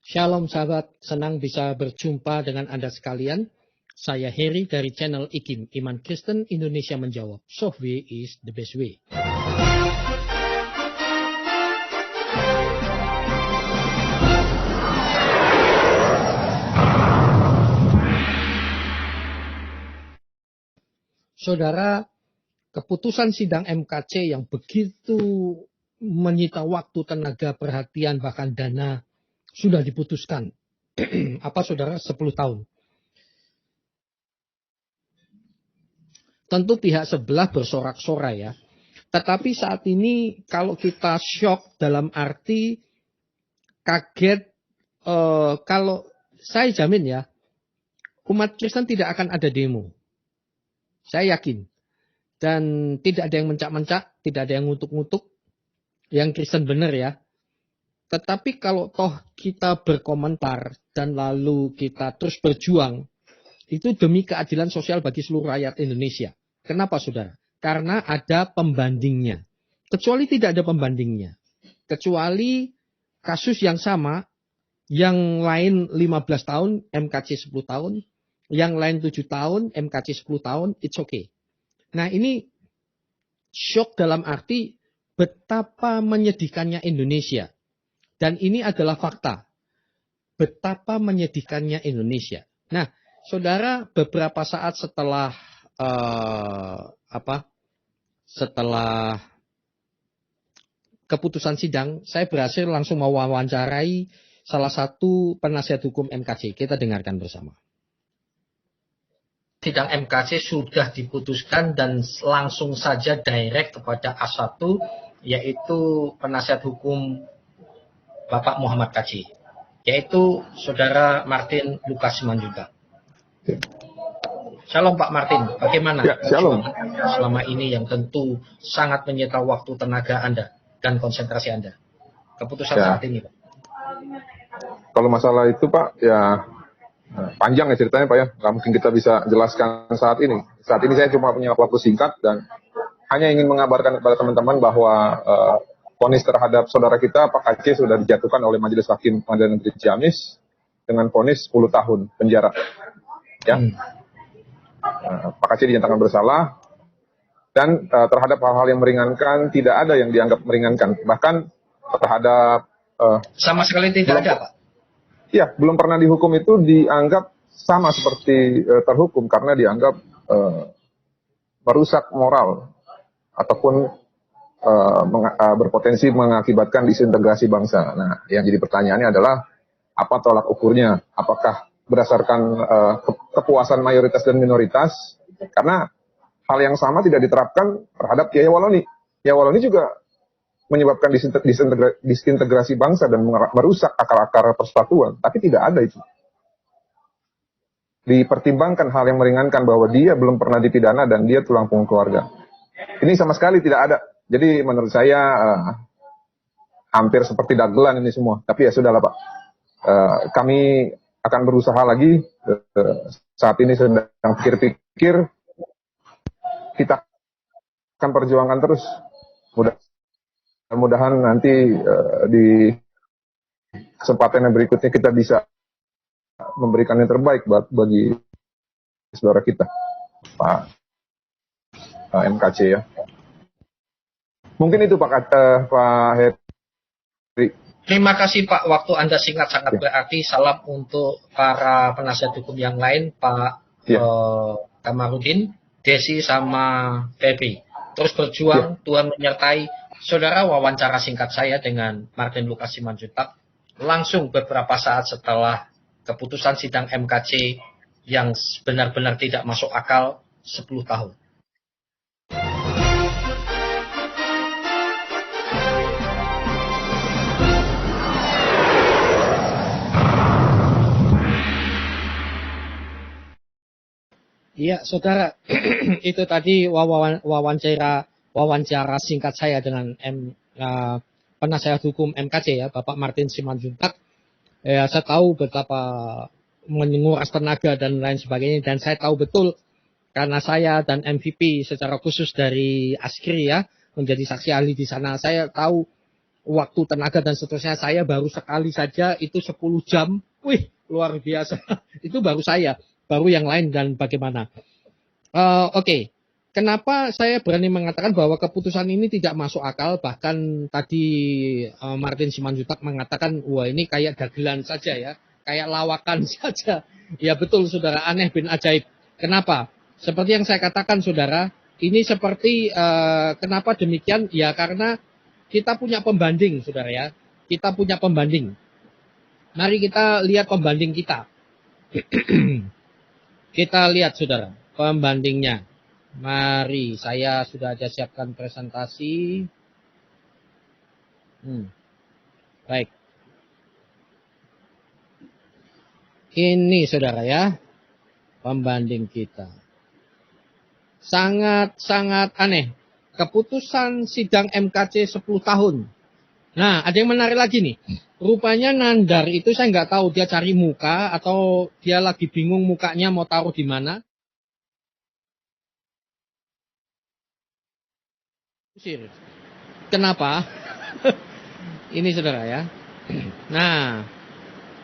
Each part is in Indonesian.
Shalom sahabat, senang bisa berjumpa dengan Anda sekalian. Saya Heri dari channel IKIM, Iman Kristen Indonesia Menjawab. Soft way is the best way. Saudara, keputusan sidang MKC yang begitu menyita waktu, tenaga, perhatian, bahkan dana sudah diputuskan. Apa saudara? 10 tahun. Tentu pihak sebelah bersorak-sorai ya. Tetapi saat ini kalau kita shock dalam arti kaget, kalau saya jamin ya, umat Kristen tidak akan ada demo. Saya yakin. Dan tidak ada yang mencak-mencak, tidak ada yang ngutuk-ngutuk. Yang Kristen benar ya. Tetapi kalau toh kita berkomentar dan lalu kita terus berjuang, itu demi keadilan sosial bagi seluruh rakyat Indonesia. Kenapa saudara? Karena ada pembandingnya. Kecuali tidak ada pembandingnya. Kecuali kasus yang sama, yang lain 15 tahun, MKC 10 tahun, yang lain 7 tahun, MKC 10 tahun, it's okay. Nah ini shock dalam arti betapa menyedihkannya Indonesia. Dan ini adalah fakta. Betapa menyedihkannya Indonesia. Nah, saudara, beberapa saat setelah setelah keputusan sidang, saya berhasil langsung mewawancarai salah satu penasihat hukum MKC. Kita dengarkan bersama. Sidang MKC sudah diputuskan dan langsung saja direct kepada A1, yaitu penasihat hukum Bapak Muhammad Kaji, yaitu Saudara Martin Lukas Simanjuntak. Shalom Pak Martin, bagaimana shalom selama ini yang tentu sangat menyita waktu, tenaga Anda dan konsentrasi Anda? Keputusan saat ini Pak. Kalau masalah itu Pak, ya panjang ya ceritanya Pak ya, nggak mungkin kita bisa jelaskan saat ini. Saat ini saya cuma punya waktu singkat dan hanya ingin mengabarkan kepada teman-teman bahwa vonis terhadap saudara kita Pak Aceh sudah dijatuhkan oleh Majelis Hakim Pengadilan Negeri Ciamis dengan vonis 10 tahun penjara. Ya, Pak Aceh dinyatakan bersalah dan terhadap hal-hal yang meringankan tidak ada yang dianggap meringankan. Bahkan terhadap sama sekali tidak ada Pak. Ya, belum pernah dihukum itu dianggap sama seperti terhukum karena dianggap merusak moral ataupun berpotensi mengakibatkan disintegrasi bangsa. Nah, yang jadi pertanyaannya adalah apa tolak ukurnya? Apakah berdasarkan kepuasan mayoritas dan minoritas? Karena hal yang sama tidak diterapkan terhadap Kiai Waloni. Kiai Waloni juga menyebabkan disintegrasi bangsa dan merusak akar-akar persatuan. Tapi tidak ada itu. Dipertimbangkan hal yang meringankan bahwa dia belum pernah dipidana dan dia tulang punggung keluarga. Ini sama sekali tidak ada. Jadi menurut saya hampir seperti dagelan ini semua. Tapi ya sudahlah Pak. Kami akan berusaha lagi. Saat ini sedang pikir-pikir. Kita akan perjuangkan terus. Mudah-mudahan nanti di kesempatan yang berikutnya kita bisa memberikan yang terbaik bagi saudara kita, Pak MKC ya. Mungkin itu Pak Heri. Terima kasih Pak, waktu Anda singkat sangat berarti. Salam untuk para penasihat hukum yang lain, Pak Kamarudin, Desi sama Febri. Terus berjuang, Tuhan menyertai. Saudara, wawancara singkat saya dengan Martin Lukas Simanjuntak langsung beberapa saat setelah keputusan sidang MKC yang benar-benar tidak masuk akal 10 tahun. Iya, saudara, itu tadi wawancara singkat saya dengan penasihat hukum MKC ya, Bapak Martin Simanjuntak. Ya, saya tahu betapa menguras tenaga dan lain sebagainya, dan saya tahu betul karena saya dan MVP secara khusus dari Askri ya menjadi saksi ahli di sana. Saya tahu waktu, tenaga, dan seterusnya. Saya baru sekali saja itu 10 jam. Wih, luar biasa. Itu baru saya. Baru yang lain dan bagaimana. Oke. Kenapa saya berani mengatakan bahwa keputusan ini tidak masuk akal. Bahkan tadi Martin Simanjuntak mengatakan, wah ini kayak dagelan saja ya. Kayak lawakan saja. Ya betul saudara, aneh bin ajaib. Kenapa? Seperti yang saya katakan saudara, ini seperti kenapa demikian? Ya karena kita punya pembanding saudara ya. Kita punya pembanding. Mari kita lihat pembanding kita. Kita lihat saudara, pembandingnya. Mari, saya sudah ada siapkan presentasi. Baik. Ini saudara ya, pembanding kita. Sangat-sangat aneh. Keputusan sidang MKC 10 tahun. Nah, ada yang menarik lagi nih. Rupanya Nandar itu saya nggak tahu dia cari muka atau dia lagi bingung mukanya mau taruh di mana. Kenapa? Ini saudara ya. Nah,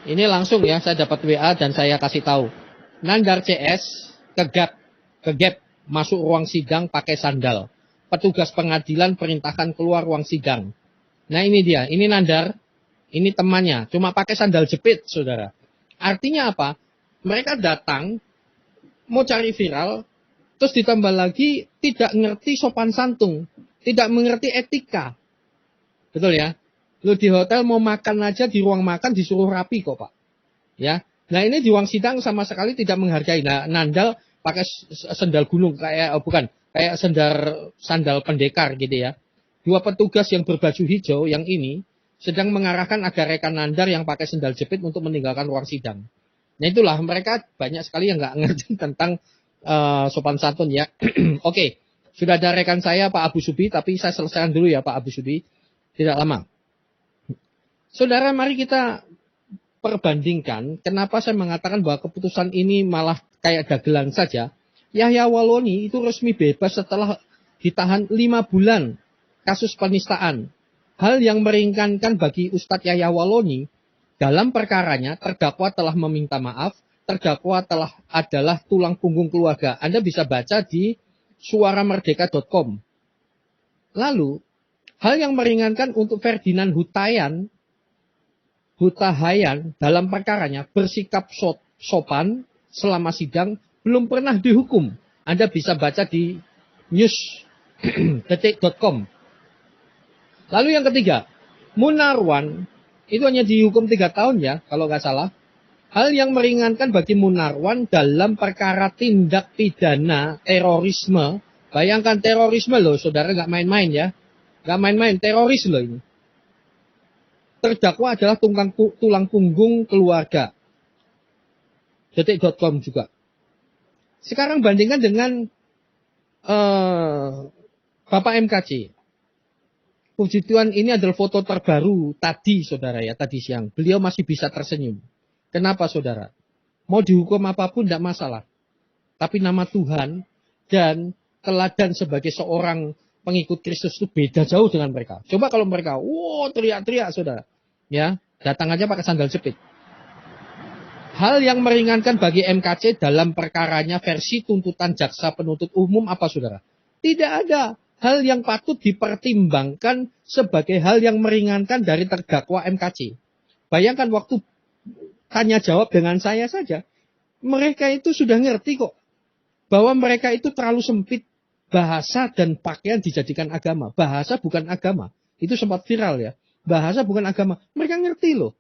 ini langsung ya saya dapat WA dan saya kasih tahu. Nandar CS kegap masuk ruang sidang pakai sandal. Petugas pengadilan perintahkan keluar ruang sidang. Nah ini dia, ini Nandar, ini temannya, cuma pakai sandal jepit saudara. Artinya apa? Mereka datang mau cari viral, terus ditambah lagi tidak ngerti sopan santun. Tidak mengerti etika. Betul ya? Lu di hotel mau makan aja di ruang makan disuruh rapi kok Pak. Ya. Nah ini di ruang sidang sama sekali tidak menghargai. Nah Nandal pakai sandal gunung kayak kayak sandal pendekar gitu ya. Dua petugas yang berbaju hijau yang ini sedang mengarahkan agar rekan Nandar yang pakai sandal jepit untuk meninggalkan ruang sidang. Nah itulah mereka banyak sekali yang nggak ngerti tentang sopan santun ya. Oke. Sudah ada rekan saya Pak Abu Subi, tapi saya selesaikan dulu ya Pak Abu Subi. Tidak lama. Saudara, mari kita perbandingkan. Kenapa saya mengatakan bahwa keputusan ini malah kayak dagelan saja. Yahya Waloni itu resmi bebas setelah ditahan 5 bulan kasus penistaan. Hal yang meringankan bagi Ustadz Yahya Waloni, dalam perkaranya terdakwa telah meminta maaf, terdakwa adalah tulang punggung keluarga. Anda bisa baca di suaramerdeka.com. Lalu, hal yang meringankan untuk Ferdinand Hutahayan dalam perkaranya bersikap sopan selama sidang belum pernah dihukum. Anda bisa baca di news.detik.com. Lalu yang ketiga, Munarwan itu hanya dihukum 3 tahun ya, kalau nggak salah. Hal yang meringankan bagi Munarwan dalam perkara tindak pidana terorisme. Bayangkan terorisme loh, saudara nggak main-main ya. Nggak main-main, teroris loh ini. Terdakwa adalah tulang punggung keluarga. Detik.com juga. Sekarang bandingkan dengan Bapak MKC. Puji Tuhan ini adalah foto terbaru tadi saudara ya, tadi siang. Beliau masih bisa tersenyum. Kenapa saudara? Mau dihukum apapun tidak masalah. Tapi nama Tuhan dan teladan sebagai seorang pengikut Kristus itu beda jauh dengan mereka. Coba kalau mereka, teriak-teriak saudara. Ya, datang aja pakai sandal jepit. Hal yang meringankan bagi MKC dalam perkaranya versi tuntutan jaksa penuntut umum apa saudara? Tidak ada hal yang patut dipertimbangkan sebagai hal yang meringankan dari terdakwa MKC. Bayangkan waktu tanya jawab dengan saya saja, mereka itu sudah ngerti kok bahwa mereka itu terlalu sempit bahasa dan pakaian dijadikan agama. Bahasa bukan agama. Itu sempat viral ya. Bahasa bukan agama. Mereka ngerti loh.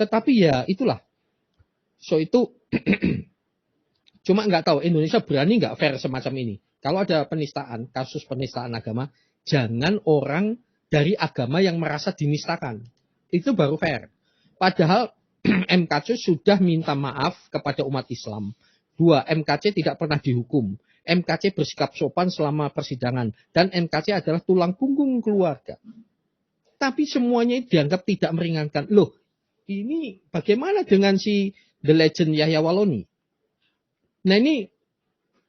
Tetapi ya itulah. So itu cuma nggak tahu Indonesia berani nggak fair semacam ini. Kalau ada penistaan, kasus penistaan agama, jangan orang dari agama yang merasa dinistakan. Itu baru fair. Padahal MKC sudah minta maaf kepada umat Islam. 2. MKC tidak pernah dihukum. MKC bersikap sopan selama persidangan. Dan MKC adalah tulang punggung keluarga. Tapi semuanya dianggap tidak meringankan. Loh, ini bagaimana dengan si The Legend Yahya Waloni? Nah ini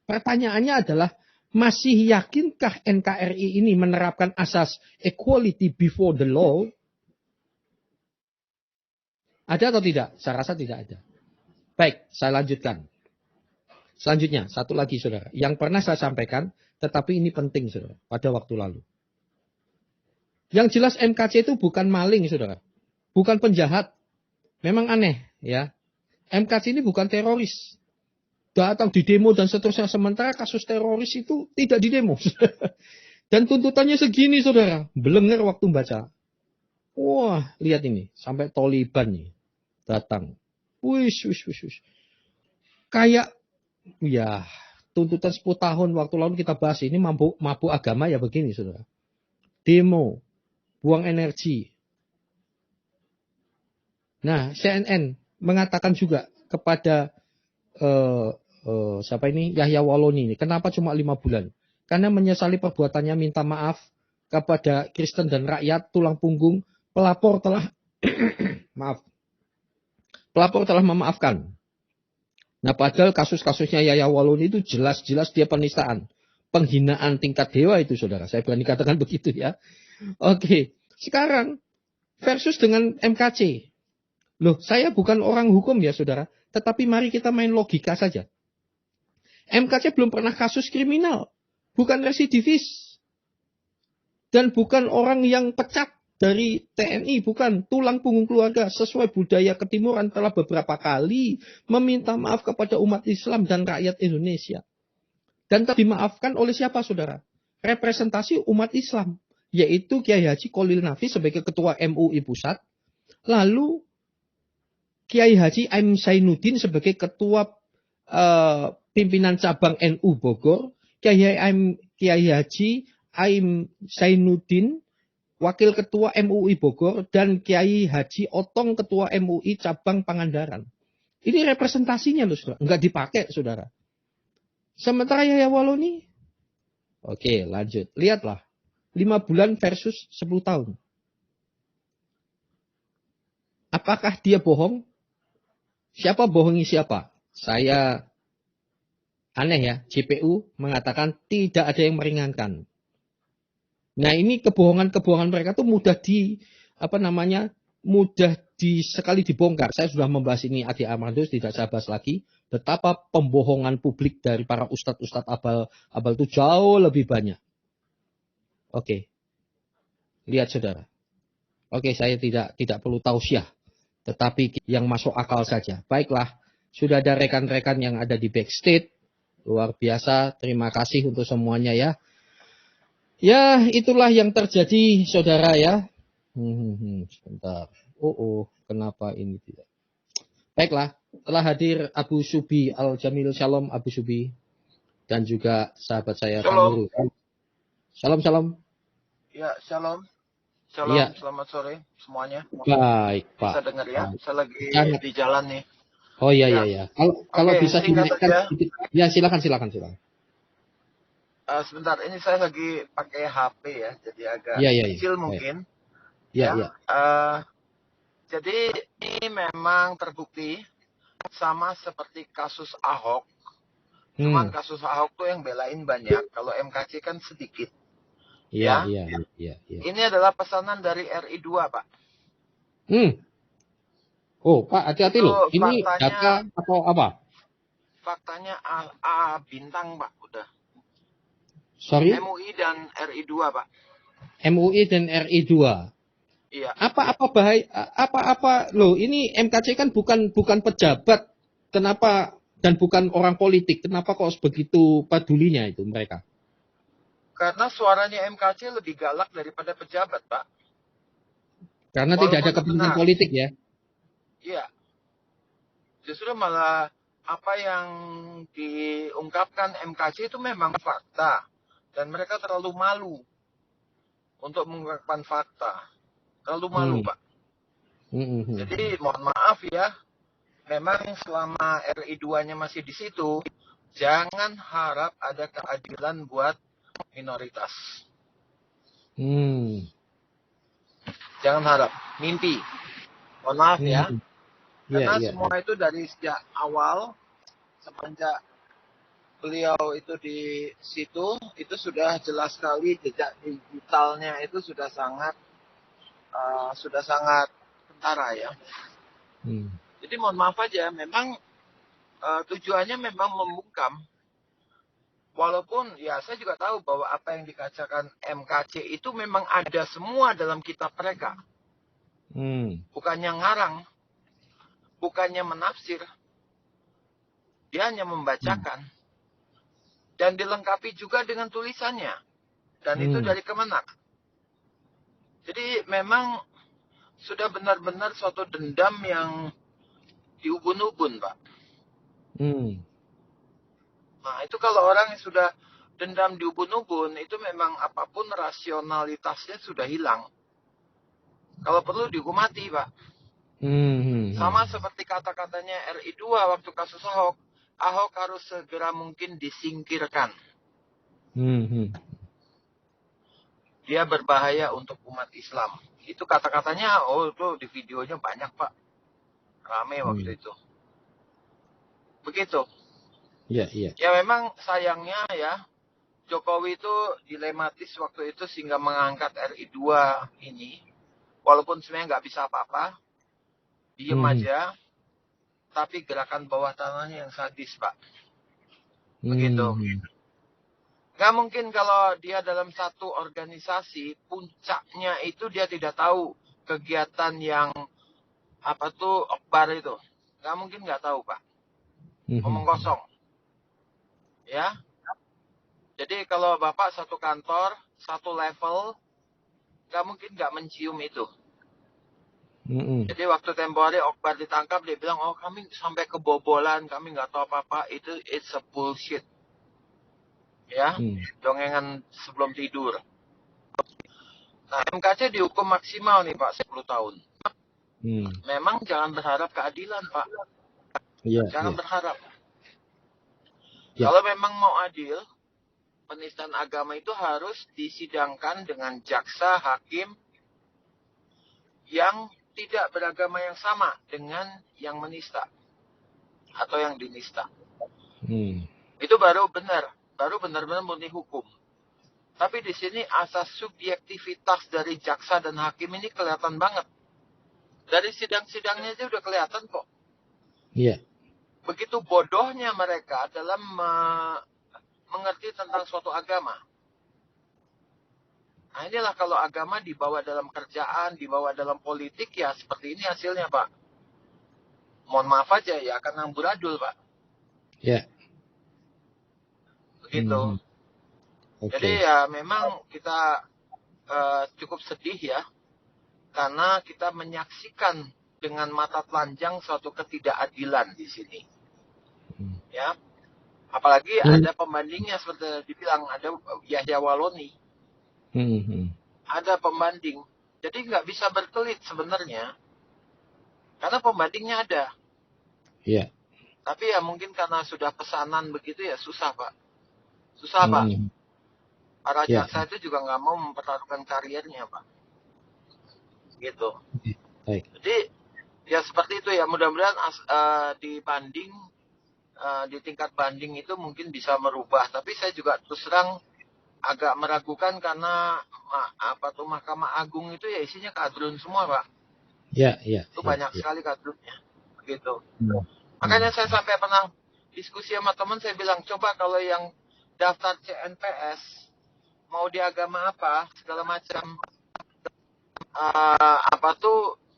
pertanyaannya adalah Masih yakinkah NKRI ini menerapkan asas equality before the law? Ada atau tidak? Saya rasa tidak ada. Baik, saya lanjutkan. Selanjutnya, satu lagi saudara. Yang pernah saya sampaikan, tetapi ini penting saudara, pada waktu lalu. Yang jelas MKC itu bukan maling saudara. Bukan penjahat. Memang aneh ya. MKC ini bukan teroris. Datang di demo dan seterusnya. Sementara kasus teroris itu tidak di demo. Dan tuntutannya segini saudara. Belenger waktu baca. Wah, lihat ini. Sampai Taliban nih. Datang. Wish. Kayak, ya, tuntutan 10 tahun waktu lalu kita bahas ini mabuk agama ya begini saudara. Demo. Buang energi. Nah, CNN mengatakan juga kepada siapa ini Yahya Waloni ini, kenapa cuma 5 bulan? Karena menyesali perbuatannya, minta maaf kepada Kristen dan rakyat tulang punggung. Pelapor telah pelapor telah memaafkan. Nah, padahal kasus-kasusnya Yahya Waloni itu jelas-jelas dia penistaan, penghinaan tingkat dewa itu saudara. Saya berani katakan begitu ya. Oke, sekarang versus dengan MKC. Loh, saya bukan orang hukum ya saudara, tetapi mari kita main logika saja. MKC belum pernah kasus kriminal, bukan residivis, dan bukan orang yang pecat dari TNI, bukan tulang punggung keluarga. Sesuai budaya ketimuran telah beberapa kali meminta maaf kepada umat Islam dan rakyat Indonesia. Dan telah dimaafkan oleh siapa saudara? Representasi umat Islam, yaitu Kiai Haji Kholil Nafis sebagai ketua MUI Pusat, lalu Kiai Haji Aim Zainuddin sebagai ketua pimpinan cabang NU Bogor, Kiai Haji Aim Zainuddin wakil ketua MUI Bogor, dan Kiai Haji Otong ketua MUI cabang Pangandaran. Ini representasinya loh saudara, nggak dipakai saudara. Sementara Yahya Waloni, oke lanjut, lihatlah 5 bulan versus 10 tahun. Apakah dia bohong? Siapa bohongi siapa? Saya aneh ya, JPU mengatakan tidak ada yang meringankan. Nah, ini kebohongan-kebohongan mereka tuh mudah sekali dibongkar. Saya sudah membahas ini Adi Armandus, tidak saya bahas lagi. Betapa pembohongan publik dari para ustadz-ustadz abal itu jauh lebih banyak. Oke. Lihat saudara. Oke, saya tidak perlu tausiah. Tetapi yang masuk akal saja. Baiklah, sudah ada rekan-rekan yang ada di backstage. Luar biasa, terima kasih untuk semuanya ya. Ya, itulah yang terjadi saudara ya. Sebentar. Kenapa ini tidak? Baiklah, telah hadir Abu Subi Al-Jamil. Shalom Abu Subi. Dan juga sahabat saya Kang Nurul. Shalom. Ya, shalom. Shalom, ya. Selamat sore semuanya. Baik, Pak. Bisa dengar ya? Saya lagi di jalan nih. Oh iya. Kalau bisa dinaikkan sedikit. Ya, silakan. Sebentar, ini saya lagi pakai HP ya, jadi agak kecil mungkin. Iya. Jadi ini memang terbukti sama seperti kasus Ahok. Cuman kasus Ahok tuh yang belain banyak, kalau MKC kan sedikit. Iya. Ini adalah pesanan dari RI2, Pak. Oh, Pak, hati-hati loh. Ini data atau apa? Faktanya A bintang, Pak, udah. Sorry? MUI dan RI2, Pak. MUI dan RI2. Iya. Apa loh, ini MKC kan bukan pejabat. Kenapa dan bukan orang politik? Kenapa kok begitu pedulinya itu mereka? Karena suaranya MKC lebih galak daripada pejabat, Pak. Karena walaupun tidak ada kepentingan politik ya? Iya. Justru malah apa yang diungkapkan MKC itu memang fakta. Dan mereka terlalu malu untuk mengungkapkan fakta. Terlalu malu, Pak. Jadi mohon maaf ya. Memang selama RI2-nya masih di situ, jangan harap ada keadilan buat minoritas. Jangan harap, mimpi. Mohon maaf ya. Karena semua itu dari sejak awal, semenjak beliau itu di situ, itu sudah jelas sekali jejak digitalnya itu sudah sangat kentara ya. Jadi mohon maaf aja, memang tujuannya memang membungkam. Walaupun ya saya juga tahu bahwa apa yang dikatakan MKC itu memang ada semua dalam kitab mereka. Bukannya ngarang, bukannya menafsir. Dia hanya membacakan. Dan dilengkapi juga dengan tulisannya. Dan itu dari Kemenak. Jadi memang sudah benar-benar suatu dendam yang diubun-ubun, Pak. Nah, itu kalau orang yang sudah dendam diubun-ubun, itu memang apapun rasionalitasnya sudah hilang. Kalau perlu dihukum mati, Pak. Sama seperti kata-katanya RI2 waktu kasus Ahok. Ahok harus segera mungkin disingkirkan. Dia berbahaya untuk umat Islam. Itu kata-katanya, itu di videonya banyak, Pak. Rame waktu itu. Begitu. Ya memang sayangnya ya, Jokowi itu dilematis waktu itu sehingga mengangkat RI2 ini. Walaupun sebenarnya nggak bisa apa-apa. Diem aja. Tapi gerakan bawah tanahnya yang sadis, Pak. Begitu. Nggak mungkin kalau dia dalam satu organisasi, puncaknya itu dia tidak tahu kegiatan yang Akbar itu. Nggak mungkin nggak tahu, Pak. Ngomong kosong. Ya. Jadi kalau Bapak satu kantor, satu level, nggak mungkin nggak mencium itu. Jadi waktu tempo hari Akbar ditangkap, dia bilang, kami sampai kebobolan, kami nggak tahu apa-apa. Itu it's a bullshit. Ya, dongengan sebelum tidur. Nah, MKC dihukum maksimal nih Pak, 10 tahun. Memang jangan berharap keadilan, Pak. Jangan berharap. Kalau memang mau adil, penistaan agama itu harus disidangkan dengan jaksa, hakim yang tidak beragama yang sama dengan yang menista atau yang dinista. Itu baru benar-benar murni hukum. Tapi di sini asas subjektivitas dari jaksa dan hakim ini kelihatan banget. Dari sidang-sidangnya aja udah kelihatan kok. Begitu bodohnya mereka dalam mengerti tentang suatu agama. Nah inilah kalau agama dibawa dalam kerjaan, dibawa dalam politik, ya seperti ini hasilnya, Pak. Mohon maaf aja ya, akan amburadul, Pak. Begitu. Jadi ya memang kita cukup sedih ya, karena kita menyaksikan dengan mata telanjang suatu ketidakadilan di sini. Ya, apalagi ada pembandingnya seperti dibilang, ada Yahya Waloni. Ada pembanding. Jadi nggak bisa berkelit sebenarnya. Karena pembandingnya ada. Tapi ya mungkin karena sudah pesanan begitu ya susah, Pak. Susah, Pak. Para jaksa itu juga nggak mau mempertaruhkan karirnya, Pak. Gitu. Jadi ya seperti itu ya. Mudah-mudahan dibanding di tingkat banding itu mungkin bisa merubah. Tapi saya juga terus terang agak meragukan karena Mahkamah Agung itu ya isinya kadrun semua, Pak. Itu banyak sekali kadrunnya. Begitu. Makanya saya sampai pernah diskusi sama teman, saya bilang, coba kalau yang daftar CNPS, mau di agama apa, segala macam,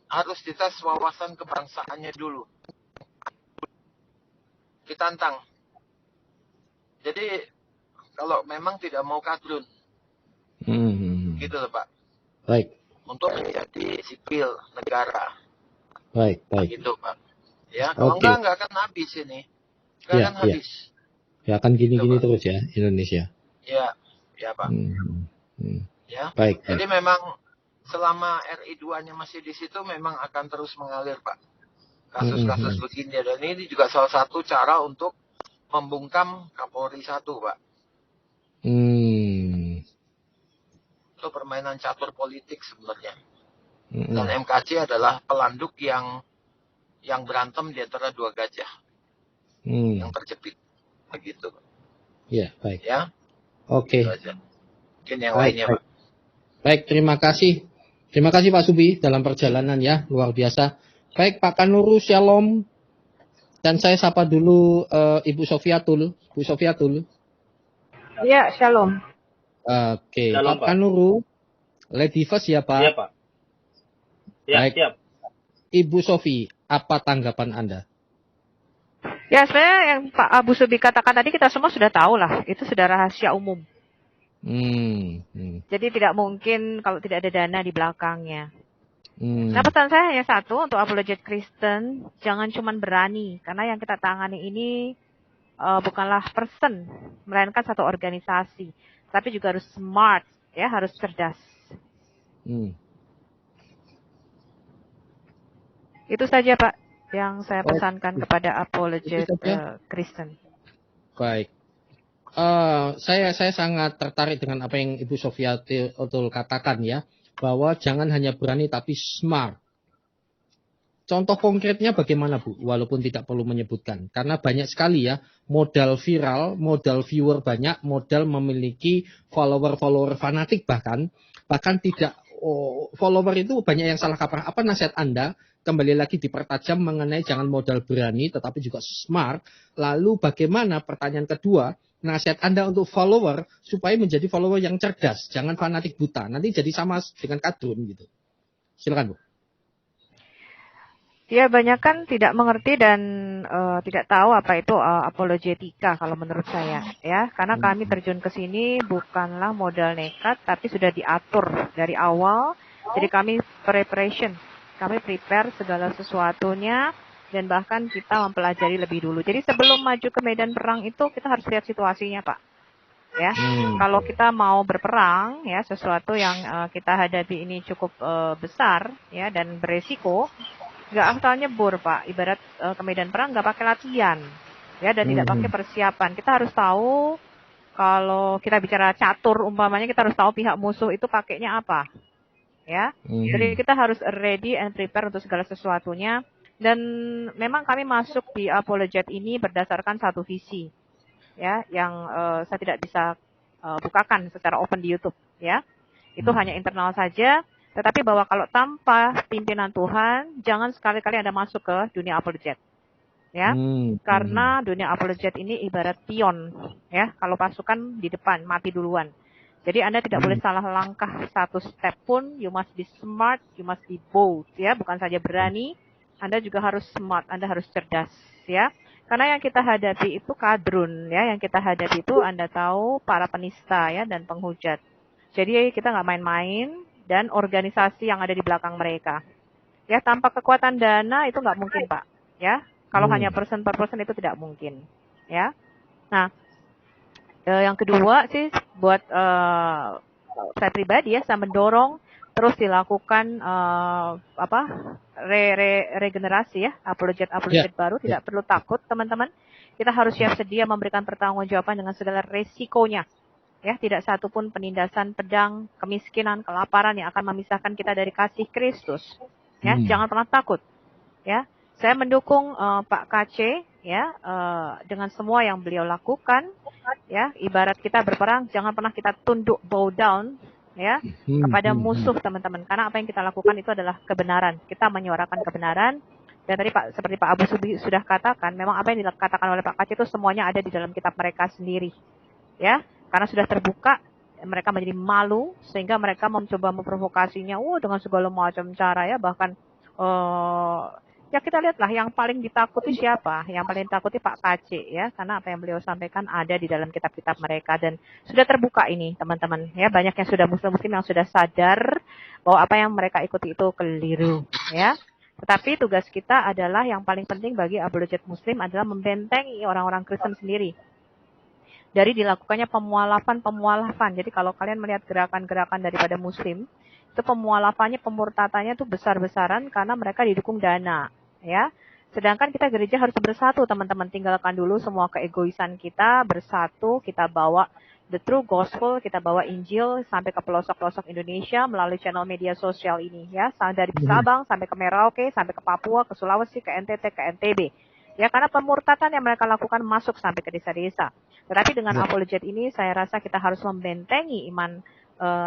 harus dites wawasan kebangsaannya dulu. Ditantang. Jadi, kalau memang tidak mau kadrun. Gitu loh, Pak. Baik. Untuk menjadi sipil negara. Baik. Gitu, Pak. Ya, kalau enggak akan habis ini. Enggak akan habis. Ya akan gini-gini gitu, terus ya Indonesia. Ya Pak. Ya. Baik. Jadi memang selama RI2-nya masih di situ memang akan terus mengalir, Pak. Kasus-kasus begini, dan ini juga salah satu cara untuk membungkam Kapolri 1, Pak. Itu permainan catur politik sebenarnya. Dan MKC adalah pelanduk yang berantem di antara dua gajah yang terjepit, begitu. Ya, baik. Ya, Oke. itu aja. Mungkin yang Baik, lainnya, baik. Pak. Baik, terima kasih. Terima kasih Pak Subi dalam perjalanan ya, luar biasa. Baik, Pak Kanuru, Shalom. Dan saya sapa dulu Ibu Sofiatul. Bu Sofiatul. Ya, shalom. Oke, Shalom, Pak Pak. Kanuru. Lady First ya, Pak. Iya, Pak. Ya, Baik. siap. Ibu Sofi, apa tanggapan Anda? Ya, sebenarnya yang Pak Abu Subi katakan tadi kita semua sudah tahu lah. Itu sudah rahasia umum. Jadi tidak mungkin kalau tidak ada dana di belakangnya. Nah, pesan saya hanya satu untuk apologet Kristen. Jangan cuma berani. Karena yang kita tangani ini bukanlah person. Melainkan satu organisasi. Tapi juga harus smart. Ya, harus cerdas. Itu saja Pak yang saya pesankan kepada apologet Kristen. Baik. Saya sangat tertarik dengan apa yang Ibu Sofiatul katakan ya, bahwa jangan hanya berani tapi smart. Contoh konkretnya bagaimana Bu? Walaupun tidak perlu menyebutkan, karena banyak sekali ya modal viral, modal viewer banyak, modal memiliki follower fanatik bahkan tidak follower itu banyak yang salah kaprah. Apa nasihat Anda? Kembali lagi dipertajam mengenai jangan modal berani tetapi juga smart. Lalu bagaimana pertanyaan kedua? Nasihat Anda untuk follower supaya menjadi follower yang cerdas, jangan fanatik buta. Nanti jadi sama dengan kadrun gitu. Silakan Bu. Ya, banyak kan tidak mengerti dan tidak tahu apa itu apologetika kalau menurut saya ya. Karena kami terjun ke sini bukanlah modal nekat tapi sudah diatur dari awal. Jadi kami preparation. Kami prepare segala sesuatunya dan bahkan kita mempelajari lebih dulu. Jadi sebelum maju ke medan perang itu kita harus lihat situasinya, Pak. Ya, kalau kita mau berperang ya sesuatu yang kita hadapi ini cukup besar ya dan beresiko, nggak asal nyebur Pak. Ibarat ke medan perang nggak pakai latihan ya dan tidak pakai persiapan. Kita harus tahu kalau kita bicara catur umpamanya kita harus tahu pihak musuh itu pakainya apa ya. Jadi kita harus ready and prepare untuk segala sesuatunya. Dan memang kami masuk di apologet ini berdasarkan satu visi ya yang saya tidak bisa bukakan secara open di YouTube ya. Itu hanya internal saja. Tetapi bahwa kalau tanpa pimpinan Tuhan, jangan sekali-kali Anda masuk ke dunia apologet. Ya. Karena dunia apologet ini ibarat pion, ya. Kalau pasukan di depan, mati duluan. Jadi Anda tidak boleh salah langkah satu step pun, you must be smart, you must be bold, ya. Bukan saja berani, Anda juga harus smart, Anda harus cerdas, ya. Karena yang kita hadapi itu kadrun, ya. Yang kita hadapi itu Anda tahu para penista, ya, dan penghujat. Jadi kita nggak main-main. Dan organisasi yang ada di belakang mereka. Ya, tanpa kekuatan dana itu nggak mungkin, Pak. Ya, kalau hanya person per person itu tidak mungkin. Ya, nah, yang kedua sih buat saya pribadi ya, saya mendorong terus dilakukan regenerasi ya, apologet baru. Tidak perlu takut, teman-teman. Kita harus siap sedia memberikan pertanggungjawaban dengan segala resikonya. Ya, tidak satu pun penindasan pedang, kemiskinan, kelaparan yang akan memisahkan kita dari kasih Kristus. Ya, jangan pernah takut. Ya, saya mendukung Pak KC ya dengan semua yang beliau lakukan. Ya, ibarat kita berperang, jangan pernah kita tunduk bow down ya kepada musuh, teman-teman. Karena apa yang kita lakukan itu adalah kebenaran. Kita menyuarakan kebenaran. Dan tadi seperti Pak Abu Subi sudah katakan, memang apa yang dikatakan oleh Pak KC itu semuanya ada di dalam kitab mereka sendiri. Ya. Karena sudah terbuka, mereka menjadi malu sehingga mereka mencoba memprovokasinya dengan segala macam cara ya. Bahkan ya kita lihatlah yang paling ditakuti siapa? Yang paling ditakuti Pak KC ya, karena apa yang beliau sampaikan ada di dalam kitab-kitab mereka dan sudah terbuka ini, teman-teman. Ya, banyak yang sudah muslim-muslim yang sudah sadar bahwa apa yang mereka ikuti itu keliru ya. Tetapi tugas kita adalah yang paling penting bagi apologet muslim adalah membentengi orang-orang Kristen sendiri dari dilakukannya pemualafan. Jadi kalau kalian melihat gerakan-gerakan daripada muslim, itu pemualafannya, pemurtatannya itu besar-besaran karena mereka didukung dana, ya. Sedangkan kita gereja harus bersatu, teman-teman. Tinggalkan dulu semua keegoisan kita, bersatu, kita bawa the true gospel, kita bawa Injil sampai ke pelosok-pelosok Indonesia melalui channel media sosial ini, ya. Dari Sabang sampai ke Merauke, sampai ke Papua, ke Sulawesi, ke NTT, ke NTB. Ya, karena pemurtatan yang mereka lakukan masuk sampai ke desa-desa. Tetapi dengan apologet ini saya rasa kita harus membentengi iman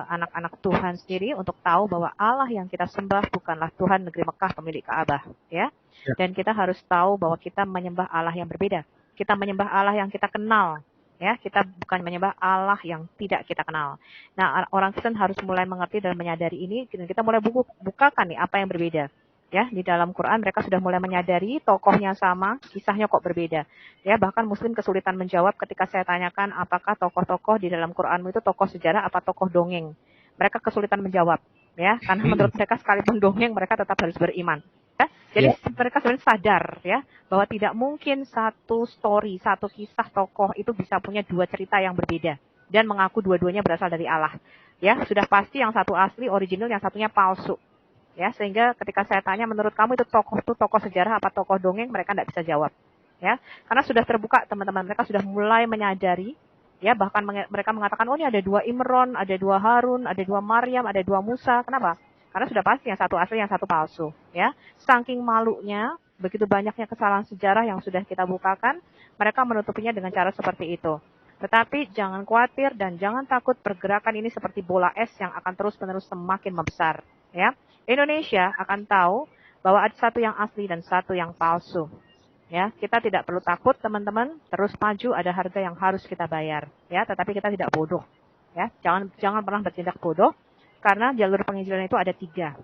anak-anak Tuhan sendiri untuk tahu bahwa Allah yang kita sembah bukanlah Tuhan negeri Mekah pemilik Ka'bah, ya. Dan kita harus tahu bahwa kita menyembah Allah yang berbeda. Kita menyembah Allah yang kita kenal, ya. Kita bukan menyembah Allah yang tidak kita kenal. Nah, orang Kristen harus mulai mengerti dan menyadari ini, dan kita mulai bukakan nih apa yang berbeda. Ya, di dalam Quran mereka sudah mulai menyadari tokohnya sama, kisahnya kok berbeda. Ya, bahkan Muslim kesulitan menjawab ketika saya tanyakan apakah tokoh-tokoh di dalam Quranmu itu tokoh sejarah apa tokoh dongeng. Mereka kesulitan menjawab, ya, karena menurut mereka sekalipun dongeng mereka tetap harus beriman. Ya, jadi mereka sebenarnya sadar ya bahwa tidak mungkin satu story, satu kisah tokoh itu bisa punya dua cerita yang berbeda dan mengaku dua-duanya berasal dari Allah. Ya, sudah pasti yang satu asli original, yang satunya palsu. Ya, sehingga ketika saya tanya menurut kamu itu tokoh sejarah apa tokoh dongeng, mereka tidak bisa jawab. Ya, karena sudah terbuka teman-teman, mereka sudah mulai menyadari, ya, bahkan mereka mengatakan, oh ini ada dua Imron, ada dua Harun, ada dua Maryam, ada dua Musa. Kenapa? Karena sudah pasti yang satu asli, yang satu palsu. Ya, saking malunya, begitu banyaknya kesalahan sejarah yang sudah kita bukakan, mereka menutupinya dengan cara seperti itu. Tetapi jangan khawatir dan jangan takut, pergerakan ini seperti bola es yang akan terus-menerus semakin membesar. Ya, Indonesia akan tahu bahwa ada satu yang asli dan satu yang palsu. Ya, kita tidak perlu takut teman-teman, terus maju, ada harga yang harus kita bayar. Ya, tetapi kita tidak bodoh. Ya, jangan pernah bertindak bodoh, karena jalur penginjilan itu ada 3.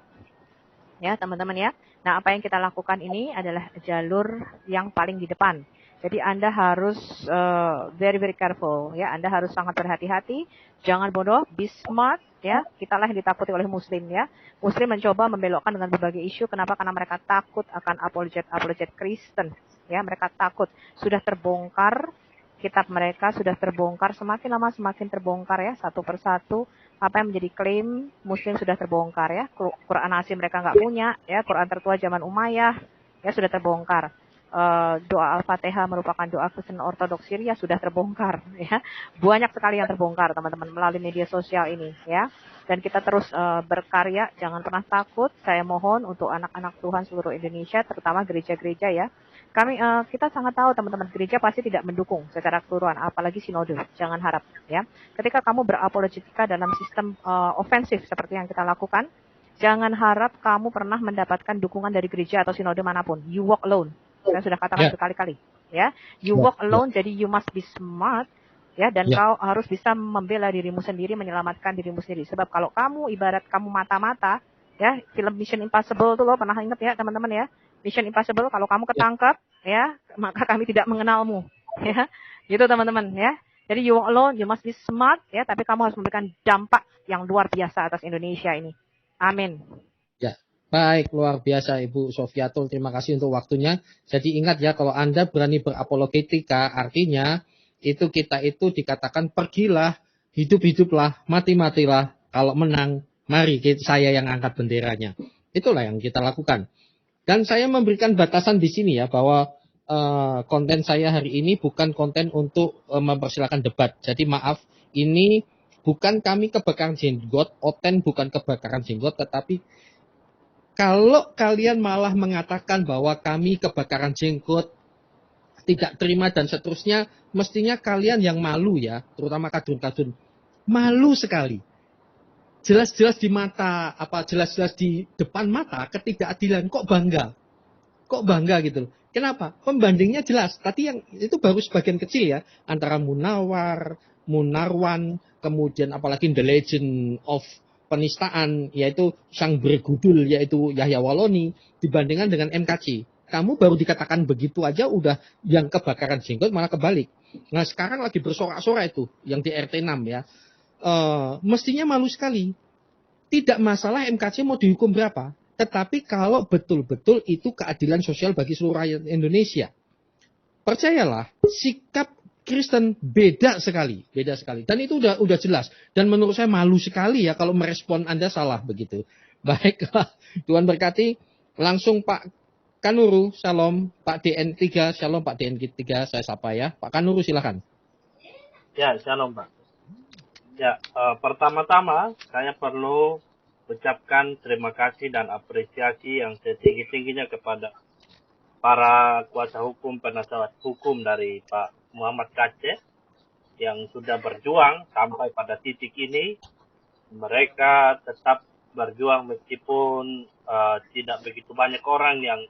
Ya, teman-teman ya. Nah, apa yang kita lakukan ini adalah jalur yang paling di depan. Jadi Anda harus very careful ya. Anda harus sangat berhati-hati, jangan bodoh, be smart ya. Kitalah yang ditakuti oleh Muslim ya. Muslim mencoba membelokkan dengan berbagai isu. Kenapa? Karena mereka takut akan apologet Kristen. Ya, mereka takut. Sudah terbongkar kitab mereka, sudah terbongkar, semakin lama semakin terbongkar ya, satu persatu. Apa yang menjadi klaim Muslim sudah terbongkar ya. Quran asli mereka nggak punya ya. Quran tertua zaman Umayyah ya sudah terbongkar. Doa Al-Fatihah merupakan doa Kristen Ortodoks Syria sudah terbongkar ya. Banyak sekali yang terbongkar teman-teman melalui media sosial ini ya. Dan kita terus berkarya, jangan pernah takut. Saya mohon untuk anak-anak Tuhan seluruh Indonesia, terutama gereja-gereja ya. Kita sangat tahu teman-teman, gereja pasti tidak mendukung secara keseluruhan, apalagi sinode. Jangan harap ya. Ketika kamu berapologetika dalam sistem ofensif seperti yang kita lakukan, jangan harap kamu pernah mendapatkan dukungan dari gereja atau sinode manapun. You walk alone. Saya sudah katakan berkali-kali, ya. You walk alone, jadi you must be smart, ya. Dan kau harus bisa membela dirimu sendiri, menyelamatkan dirimu sendiri. Sebab kalau kamu ibarat kamu mata-mata, ya, film Mission Impossible tuh lo pernah ingat ya teman-teman ya? Mission Impossible, kalau kamu ketangkap, ya, maka kami tidak mengenalmu, ya. Gitu teman-teman, ya. Jadi you walk alone, you must be smart, ya. Tapi kamu harus memberikan dampak yang luar biasa atas Indonesia ini. Amin. Ya, baik, luar biasa Ibu Sofiatul, terima kasih untuk waktunya. Jadi ingat ya, kalau Anda berani berapologetika, artinya kita itu dikatakan pergilah, hidup-hiduplah, mati-matilah, kalau menang, mari saya yang angkat benderanya. Itulah yang kita lakukan. Dan saya memberikan batasan di sini ya, bahwa konten saya hari ini bukan konten untuk mempersilakan debat. Jadi maaf, ini bukan kami kebakaran jenggot, Oten bukan kebakaran jenggot, tetapi kalau kalian malah mengatakan bahwa kami kebakaran jenggot, tidak terima dan seterusnya, mestinya kalian yang malu ya, terutama kadun-kadun. Malu sekali. Jelas-jelas di mata, jelas-jelas di depan mata, ketidakadilan, kok bangga? Kok bangga gitu loh. Kenapa? Pembandingnya jelas. Tadi yang itu baru sebagian kecil ya, antara Munarwan, kemudian apalagi The Legend of penistaan, yaitu sang bergudul, yaitu Yahya Waloni, dibandingkan dengan MKC. Kamu baru dikatakan begitu aja udah yang kebakaran jenggot malah kebalik. Nah sekarang lagi bersorak-sorak itu, yang di RT 6 ya. Mestinya malu sekali. Tidak masalah MKC mau dihukum berapa, tetapi kalau betul-betul itu keadilan sosial bagi seluruh rakyat Indonesia. Percayalah, sikap Kristen beda sekali. Dan itu udah jelas. Dan menurut saya malu sekali ya kalau merespon Anda salah begitu. Baiklah, Tuhan berkati. Langsung Pak Kanuru, Shalom. Pak DN3, Shalom Pak DN3, saya sapa ya. Pak Kanuru silakan. Ya, Shalom Pak. Ya, pertama-tama saya perlu ucapkan terima kasih dan apresiasi yang setinggi-tingginya kepada para kuasa hukum, penasehat hukum dari Pak Muhammad Kaceh yang sudah berjuang sampai pada titik ini. Mereka tetap berjuang meskipun tidak begitu banyak orang yang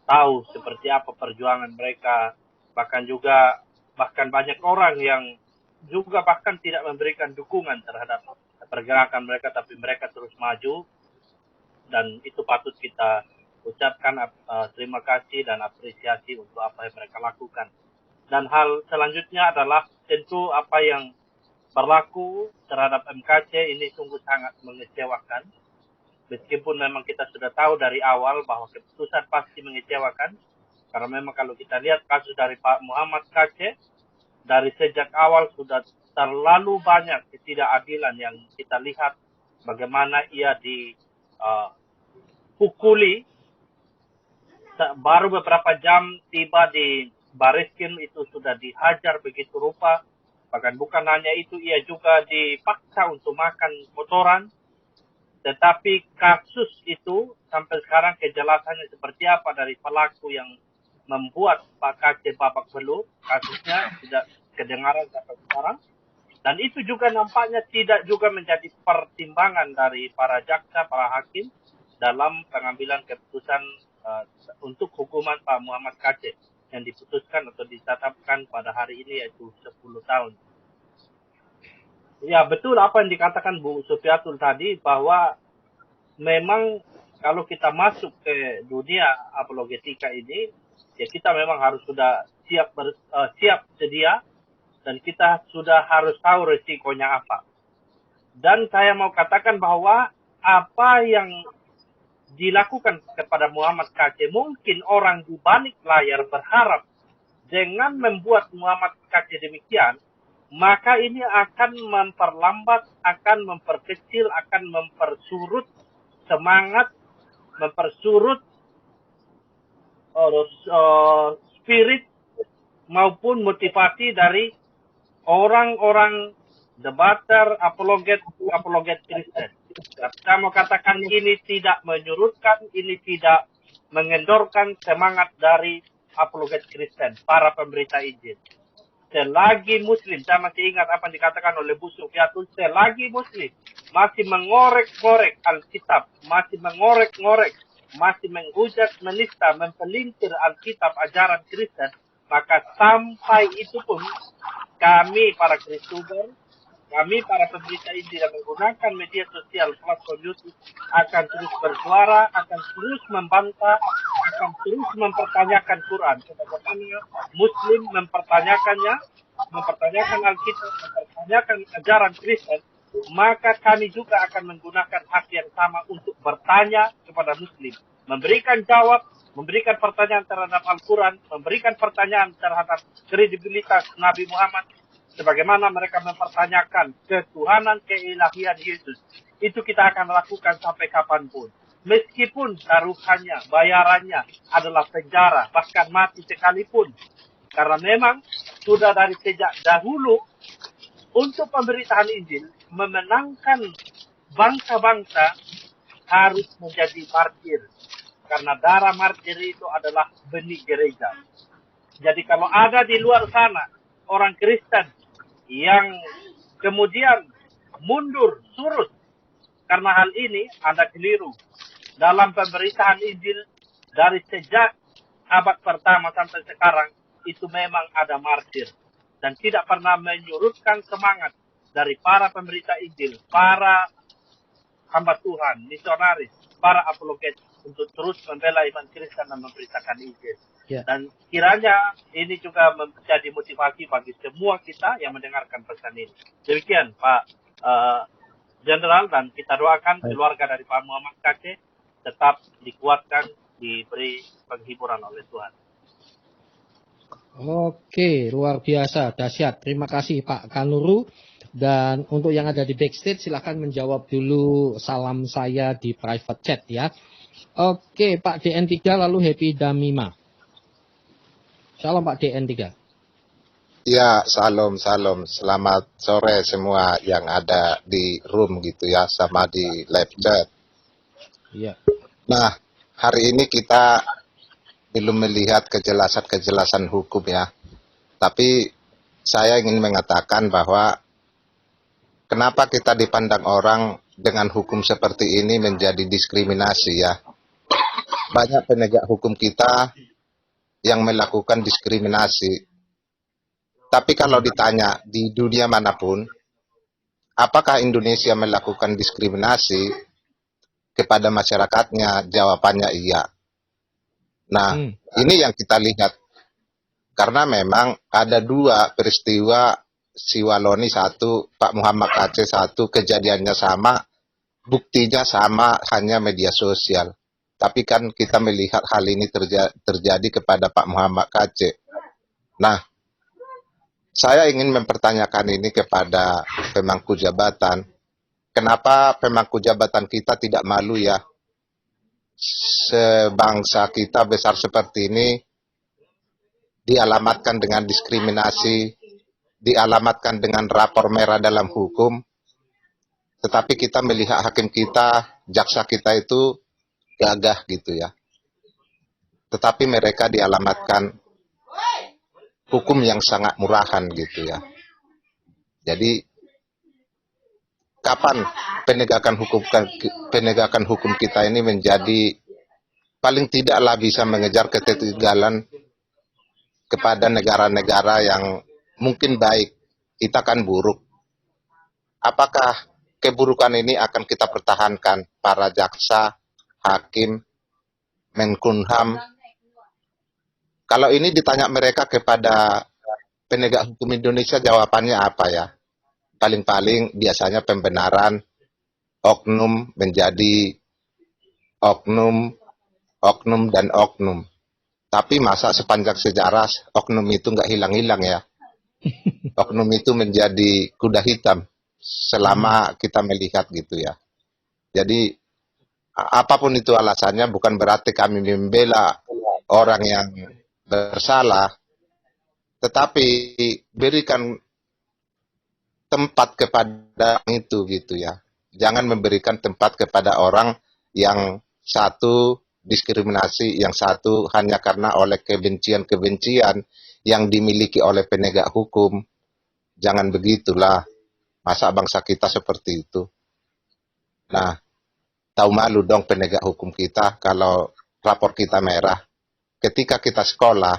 tahu seperti apa perjuangan mereka. Bahkan banyak orang yang juga bahkan tidak memberikan dukungan terhadap pergerakan mereka, tapi mereka terus maju, dan itu patut kita ucapkan terima kasih dan apresiasi untuk apa yang mereka lakukan. Dan hal selanjutnya adalah tentu apa yang berlaku terhadap MKC ini sungguh sangat mengecewakan. Meskipun memang kita sudah tahu dari awal bahwa keputusan pasti mengecewakan, karena memang kalau kita lihat kasus dari Pak Muhammad Kaceh, dari sejak awal sudah terlalu banyak ketidakadilan yang kita lihat, bagaimana ia dipukuli. Baru beberapa jam tiba di Bariskim itu sudah dihajar begitu rupa. Bahkan bukan hanya itu, ia juga dipaksa untuk makan kotoran. Tetapi kasus itu sampai sekarang kejelasannya seperti apa dari pelaku yang membuat Pak Kaceh babak belur, kasusnya tidak kedengaran sampai sekarang. Dan itu juga nampaknya tidak juga menjadi pertimbangan dari para jaksa, para hakim dalam pengambilan keputusan untuk hukuman Pak Muhammad Kaceh yang diputuskan atau ditetapkan pada hari ini, yaitu 10 tahun. Ya, betul apa yang dikatakan Bu Sufiatul tadi, bahwa memang kalau kita masuk ke dunia apologetika ini, ya kita memang harus sudah siap sedia, dan kita sudah harus tahu resikonya apa. Dan saya mau katakan bahwa apa yang dilakukan kepada Muhammad Kaceh, mungkin orang di balik layar berharap dengan membuat Muhammad Kaceh demikian, maka ini akan memperlambat, akan memperkecil, akan mempersurut semangat, mempersurut spirit maupun motivasi dari orang-orang debater, apologet Kristen. Saya mau katakan ini tidak menyurutkan, ini tidak mengendorkan semangat dari apologet Kristen, para pemberita Injil. Selagi Muslim, saya masih ingat apa yang dikatakan oleh Bu Sufiatul, selagi Muslim masih mengorek-ngorek Alkitab, masih mengorek-ngorek, masih menghujat, menista, mempelintir Alkitab ajaran Kristen, maka sampai itu pun kami para Kristuber, kami para pemberita Injil yang menggunakan media sosial, platform YouTube, akan terus bersuara, akan terus membantah, akan terus mempertanyakan Quran. Sebagaimana Muslim mempertanyakan Alkitab, mempertanyakan ajaran Kristen, maka kami juga akan menggunakan hak yang sama untuk bertanya kepada Muslim, memberikan jawab, memberikan pertanyaan terhadap Al-Quran, memberikan pertanyaan terhadap kredibilitas Nabi Muhammad, sebagaimana mereka mempertanyakan ketuhanan, keilahian Yesus. Itu kita akan lakukan sampai kapanpun. Meskipun taruhannya, bayarannya adalah penjara, bahkan mati sekalipun. Karena memang sudah dari sejak dahulu, untuk pemberitaan Injil, memenangkan bangsa-bangsa harus menjadi martir. Karena darah martir itu adalah benih gereja. Jadi kalau ada di luar sana orang Kristen yang kemudian mundur, surut karena hal ini, Anda keliru. Dalam pemberitaan Injil dari sejak abad pertama sampai sekarang, itu memang ada martir. Dan tidak pernah menyurutkan semangat dari para pemberita Injil, para hamba Tuhan, misionaris, para apologet untuk terus membela iman Kristen dan memberitakan Injil. Ya. Dan kiranya ini juga menjadi motivasi bagi semua kita yang mendengarkan pesan ini. Demikian Pak Jenderal, dan kita doakan keluarga dari Pak Muhammad Kaceh tetap dikuatkan, diberi penghiburan oleh Tuhan. Oke, luar biasa, dahsyat. Terima kasih Pak Kanuru. Dan untuk yang ada di backstage, silahkan menjawab dulu salam saya di private chat ya. Oke, Pak DN3 lalu Happy Damima. Salam Pak DN3. Ya, salam. Selamat sore semua yang ada di room gitu ya, sama di live chat. Iya. Nah, hari ini kita belum melihat kejelasan-kejelasan hukum ya. Tapi saya ingin mengatakan bahwa kenapa kita dipandang orang dengan hukum seperti ini menjadi diskriminasi ya. Banyak penegak hukum kita yang melakukan diskriminasi. Tapi kalau ditanya di dunia manapun, apakah Indonesia melakukan diskriminasi kepada masyarakatnya? Jawabannya iya. Nah, ini yang kita lihat. Karena memang ada dua peristiwa si Waloni satu, Pak Muhammad Aceh satu, kejadiannya sama, buktinya sama, hanya media sosial. Tapi kan kita melihat hal ini terjadi kepada Pak Muhammad Aceh. Nah, saya ingin mempertanyakan ini kepada pemangku jabatan. Kenapa pemangku jabatan kita tidak malu ya? Sebangsa kita besar seperti ini dialamatkan dengan diskriminasi, dialamatkan dengan rapor merah dalam hukum, tetapi kita melihat hakim kita, jaksa kita itu gagah gitu ya. Tetapi mereka dialamatkan hukum yang sangat murahan gitu ya. Jadi kapan penegakan hukum kita ini menjadi paling tidaklah bisa mengejar ketertinggalan kepada negara-negara yang mungkin baik, kita kan buruk. Apakah keburukan ini akan kita pertahankan, para jaksa, hakim, Menkumham? Kalau ini ditanya mereka kepada penegak hukum Indonesia, jawabannya apa ya? Paling-paling biasanya pembenaran, oknum menjadi oknum, oknum dan oknum. Tapi masa sepanjang sejarah oknum itu nggak hilang-hilang ya. Oknum itu menjadi kuda hitam selama kita melihat gitu ya. Jadi apapun itu alasannya, bukan berarti kami membela orang yang bersalah, tetapi berikan tempat kepada itu gitu ya. Jangan memberikan tempat kepada orang yang satu diskriminasi, yang satu hanya karena oleh kebencian-kebencian yang dimiliki oleh penegak hukum. Jangan begitulah. Masa bangsa kita seperti itu? Nah, tahu malu dong penegak hukum kita kalau rapor kita merah. Ketika kita sekolah,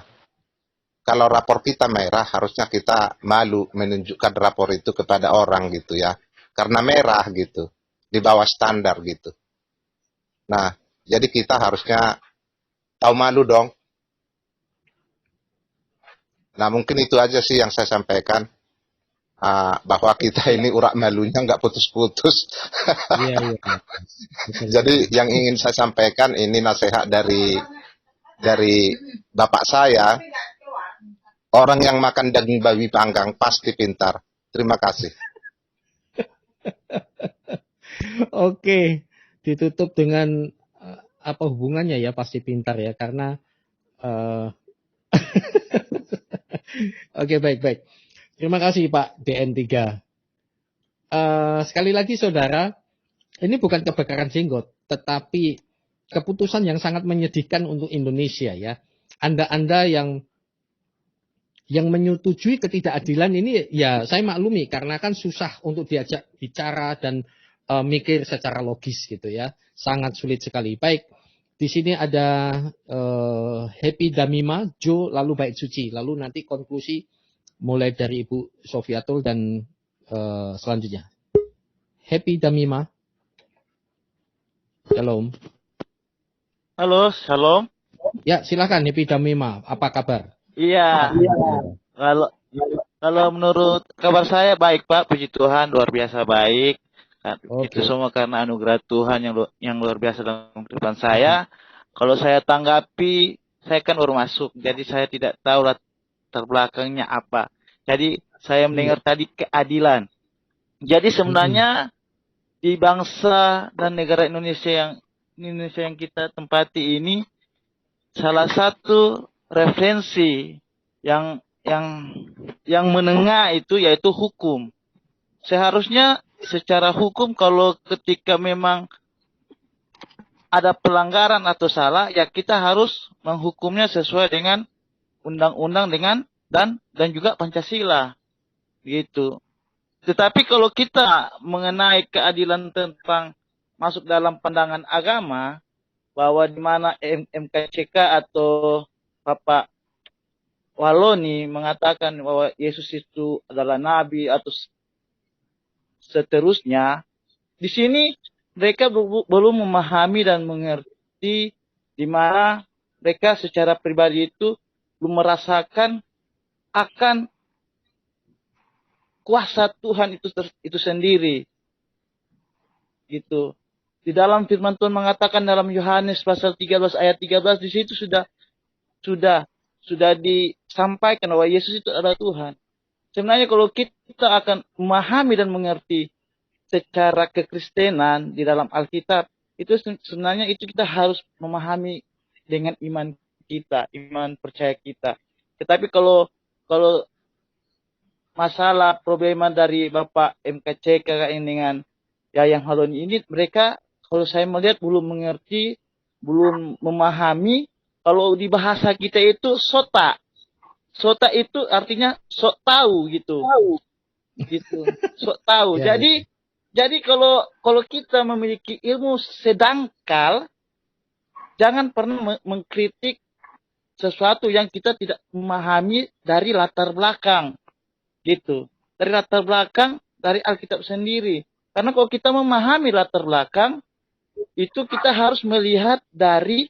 kalau rapor kita merah, harusnya kita malu menunjukkan rapor itu kepada orang gitu ya. Karena merah gitu, di bawah standar gitu. Nah, jadi kita harusnya tahu malu dong. Nah, mungkin itu aja sih yang saya sampaikan. Bahwa kita ini urak malunya nggak putus-putus. Iya. Jadi yang ingin saya sampaikan ini nasihat dari bapak saya. Orang yang makan daging babi panggang pasti pintar. Terima kasih. Oke, ditutup dengan apa hubungannya ya, pasti pintar ya, karena oke, baik. Terima kasih Pak DN3. Sekali lagi saudara, ini bukan kebakaran jenggot, tetapi keputusan yang sangat menyedihkan untuk Indonesia ya. Anda yang menyetujui ketidakadilan ini ya saya maklumi, karena kan susah untuk diajak bicara dan mikir secara logis gitu ya. Sangat sulit sekali. Baik, di sini ada Happy Damima, Jo, lalu Baik Suci, lalu nanti konklusi mulai dari Ibu Sofiatul dan selanjutnya. Happy Damima. Shalom. Halo, shalom. Ya, silakan Happy Damima. Apa kabar? Iya. Kalau menurut kabar saya baik Pak, puji Tuhan, luar biasa baik. Itu semua karena anugerah Tuhan yang luar biasa dalam kehidupan saya. Kalau saya tanggapi, saya kan baru masuk, jadi saya tidak tahu latar belakangnya apa. Jadi saya mendengar tadi keadilan. Jadi sebenarnya di bangsa dan negara Indonesia yang kita tempati ini, salah satu referensi yang menengah itu yaitu hukum. Seharusnya secara hukum kalau ketika memang ada pelanggaran atau salah, ya kita harus menghukumnya sesuai dengan undang-undang dan juga Pancasila, gitu. Tetapi kalau kita mengenai keadilan tentang masuk dalam pandangan agama, bahwa di mana MKCK atau Bapak Waloni mengatakan bahwa Yesus itu adalah nabi atau seterusnya, di sini mereka belum memahami dan mengerti di mana mereka secara pribadi itu belum merasakan akan kuasa Tuhan itu sendiri, gitu. Di dalam firman Tuhan mengatakan dalam Yohanes pasal 13 ayat 13, di situ sudah disampaikan bahwa Yesus itu adalah Tuhan. Sebenarnya kalau kita akan memahami dan mengerti secara kekristenan di dalam Alkitab, itu sebenarnya itu kita harus memahami dengan iman kita, iman percaya kita. Tetapi kalau masalah problema dari Bapak MKCK dengan Yayang Waloni ini, mereka kalau saya melihat belum mengerti, belum memahami. Kalau di bahasa kita itu sota. Sota itu artinya sok tahu gitu. Gitu. Sok tahu. Ya, Jadi kalau kita memiliki ilmu sedangkal, jangan pernah mengkritik sesuatu yang kita tidak memahami dari latar belakang. Gitu. Dari latar belakang, dari Alkitab sendiri. Karena kalau kita memahami latar belakang, itu kita harus melihat dari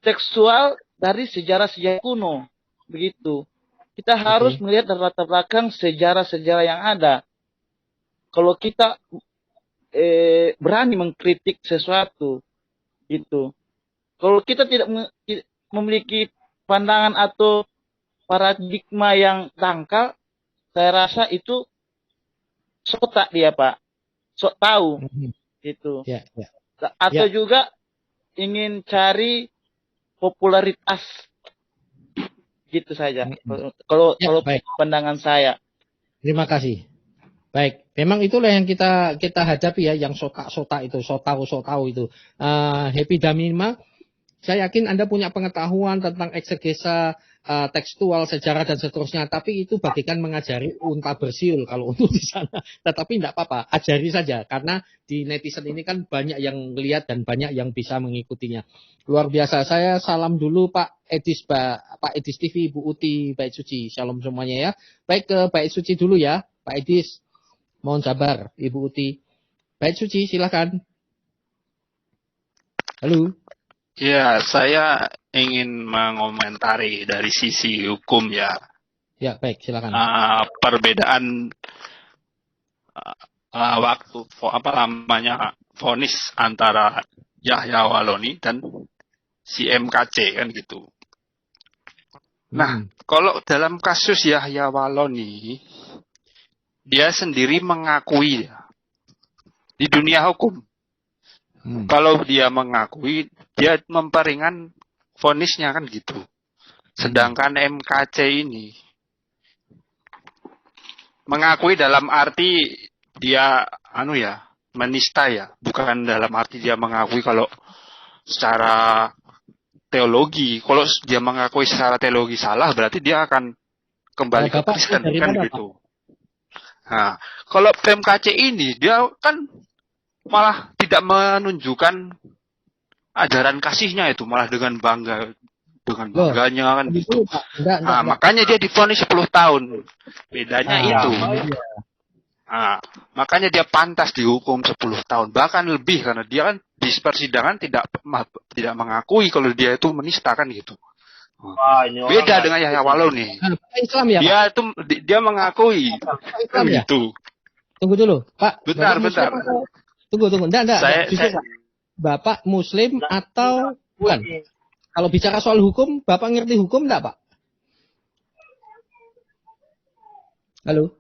tekstual dari sejarah-sejarah kuno. Begitu. Kita harus melihat dari latar belakang sejarah-sejarah yang ada. Kalau kita berani mengkritik sesuatu, gitu. Kalau kita tidak memiliki pandangan atau paradigma yang dangkal, saya rasa itu sok tak dia, Pak. Sok tahu, gitu. Ya. Atau juga ingin cari popularitas, gitu saja. Kalau baik. pandangan saya. Terima kasih. Baik, memang itulah yang kita hadapi ya, yang sota itu, so tahu itu. Happy Damima, saya yakin Anda punya pengetahuan tentang eksegesa tekstual, sejarah dan seterusnya, tapi itu bagikan mengajari unta bersiul kalau untuk di sana. Tetapi tidak apa-apa, ajari saja karena di netizen ini kan banyak yang lihat dan banyak yang bisa mengikutinya. Luar biasa. Saya salam dulu Pak Edis TV, Bu Uti, Baik Suci. Shalom semuanya ya. Baik ke Baik Suci dulu ya, Pak Edis. Mohon sabar, Ibu Uti. Baik Suci, silakan. Halo. Ya, saya ingin mengomentari dari sisi hukum ya. Ya, baik, silakan. Perbedaan waktu vonis antara Yahya Waloni dan si MKC kan gitu. Nah, kalau dalam kasus Yahya Waloni, dia sendiri mengakui ya, di dunia hukum. Kalau dia mengakui, dia memperingan vonisnya kan gitu. Sedangkan MKC ini mengakui dalam arti dia menista ya, bukan dalam arti dia mengakui kalau secara teologi. Kalau dia mengakui secara teologi salah, berarti dia akan kembali ke Kristen kan gitu. Nah, kalau MKC ini dia kan malah tidak menunjukkan ajaran kasihnya itu, malah dengan bangganya kan gitu. Makanya dia divonis 10 tahun. Bedanya itu. Nah, makanya dia pantas dihukum 10 tahun, bahkan lebih karena dia kan di persidangan tidak mengakui kalau dia itu menista kan gitu. Beda dengan Yahya Waloni. Islam ya, Dia mengakui kan gitu. Tunggu dulu, Pak. Bentar. Tunggu. Enggak. Bapak Muslim atau bukan? Kalau bicara soal hukum, Bapak ngerti hukum enggak, Pak? Halo?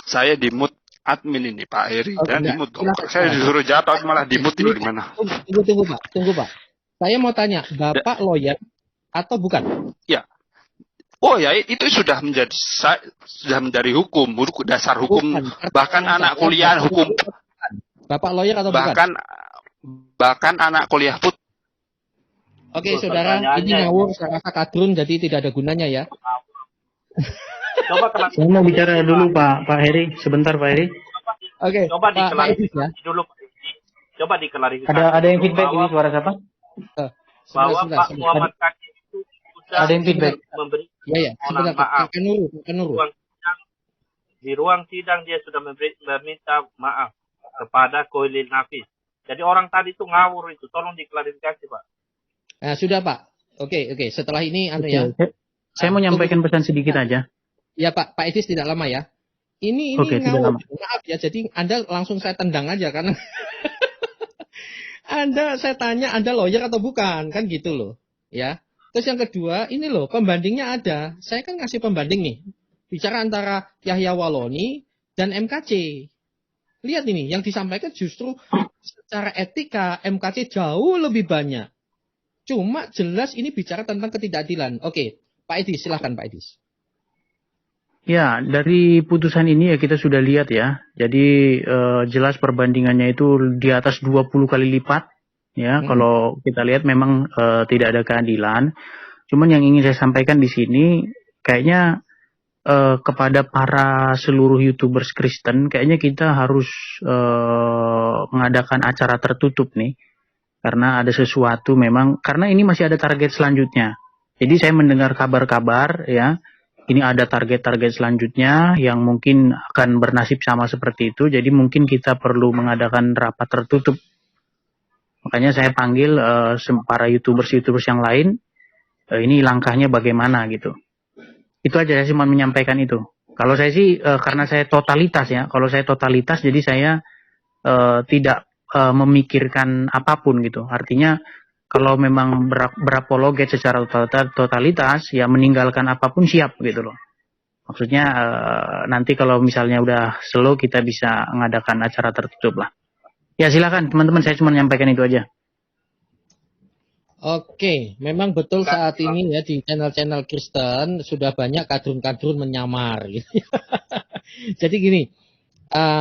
Saya di-mute admin ini, Pak Heri. Dan di-mute. Saya disuruh jawab, malah di-mute ini gimana? Tunggu, Pak. Saya mau tanya, Bapak lawyer atau bukan? Ya. Oh ya, itu sudah menjadi hukum, dasar hukum, bahkan anak kuliah hukum. Bapak lawyer atau bukan? Bahkan anak kuliah pun. Oke, saudara, ini ngawur, saya rasa kadrun, jadi tidak ada gunanya ya. Saya mau bicara dulu Pak Heri, sebentar Pak Heri. Oke, Coba diklarifikasi dulu. Coba diklarifikasi. Ada yang feedback ini suara siapa? Bahwa Pak Muhammad Kaki itu sudah ada yang feedback. Memberi ya, sebentar, maaf. Nurul. Di ruang sidang dia sudah meminta maaf kepada Koilil Nafis. Jadi orang tadi itu ngawur itu, tolong diklarifikasi Pak. Nah, sudah Pak. Oke. Setelah ini ya. Saya mau nyampaikan pesan sedikit aja. Ya Pak Edis tidak lama ya. Ini ngawur. Maaf ya, jadi Anda langsung saya tendang aja karena saya tanya Anda lawyer atau bukan, kan gitu loh. Ya. Terus yang kedua, ini loh pembandingnya ada. Saya kan kasih pembanding nih. Bicara antara Yahya Waloni dan MKC. Lihat ini, yang disampaikan justru secara etika MKC jauh lebih banyak. Cuma jelas ini bicara tentang ketidakadilan. Oke, Pak Edis, silahkan Pak Edis. Ya, dari putusan ini ya kita sudah lihat ya. Jadi jelas perbandingannya itu di atas 20 kali lipat. Ya, kalau kita lihat memang tidak ada keadilan. Cuman yang ingin saya sampaikan di sini, kayaknya kepada para seluruh YouTubers Kristen, kayaknya kita harus mengadakan acara tertutup nih. Karena ada sesuatu memang, karena ini masih ada target selanjutnya. Jadi saya mendengar kabar-kabar ya, ini ada target-target selanjutnya yang mungkin akan bernasib sama seperti itu. Jadi mungkin kita perlu mengadakan rapat tertutup. Makanya saya panggil para YouTubers yang lain, ini langkahnya bagaimana gitu. Itu aja, saya cuma menyampaikan itu. Kalau saya sih, karena saya totalitas ya, jadi saya tidak memikirkan apapun gitu. Artinya kalau memang berapologet secara totalitas, ya meninggalkan apapun siap gitu loh. Maksudnya nanti kalau misalnya udah slow kita bisa mengadakan acara tertutup lah. Ya silakan teman-teman, saya cuma menyampaikan itu aja. Oke, memang betul saat ini ya di channel-channel Kristen sudah banyak kadrun-kadrun menyamar. Gitu. Jadi gini,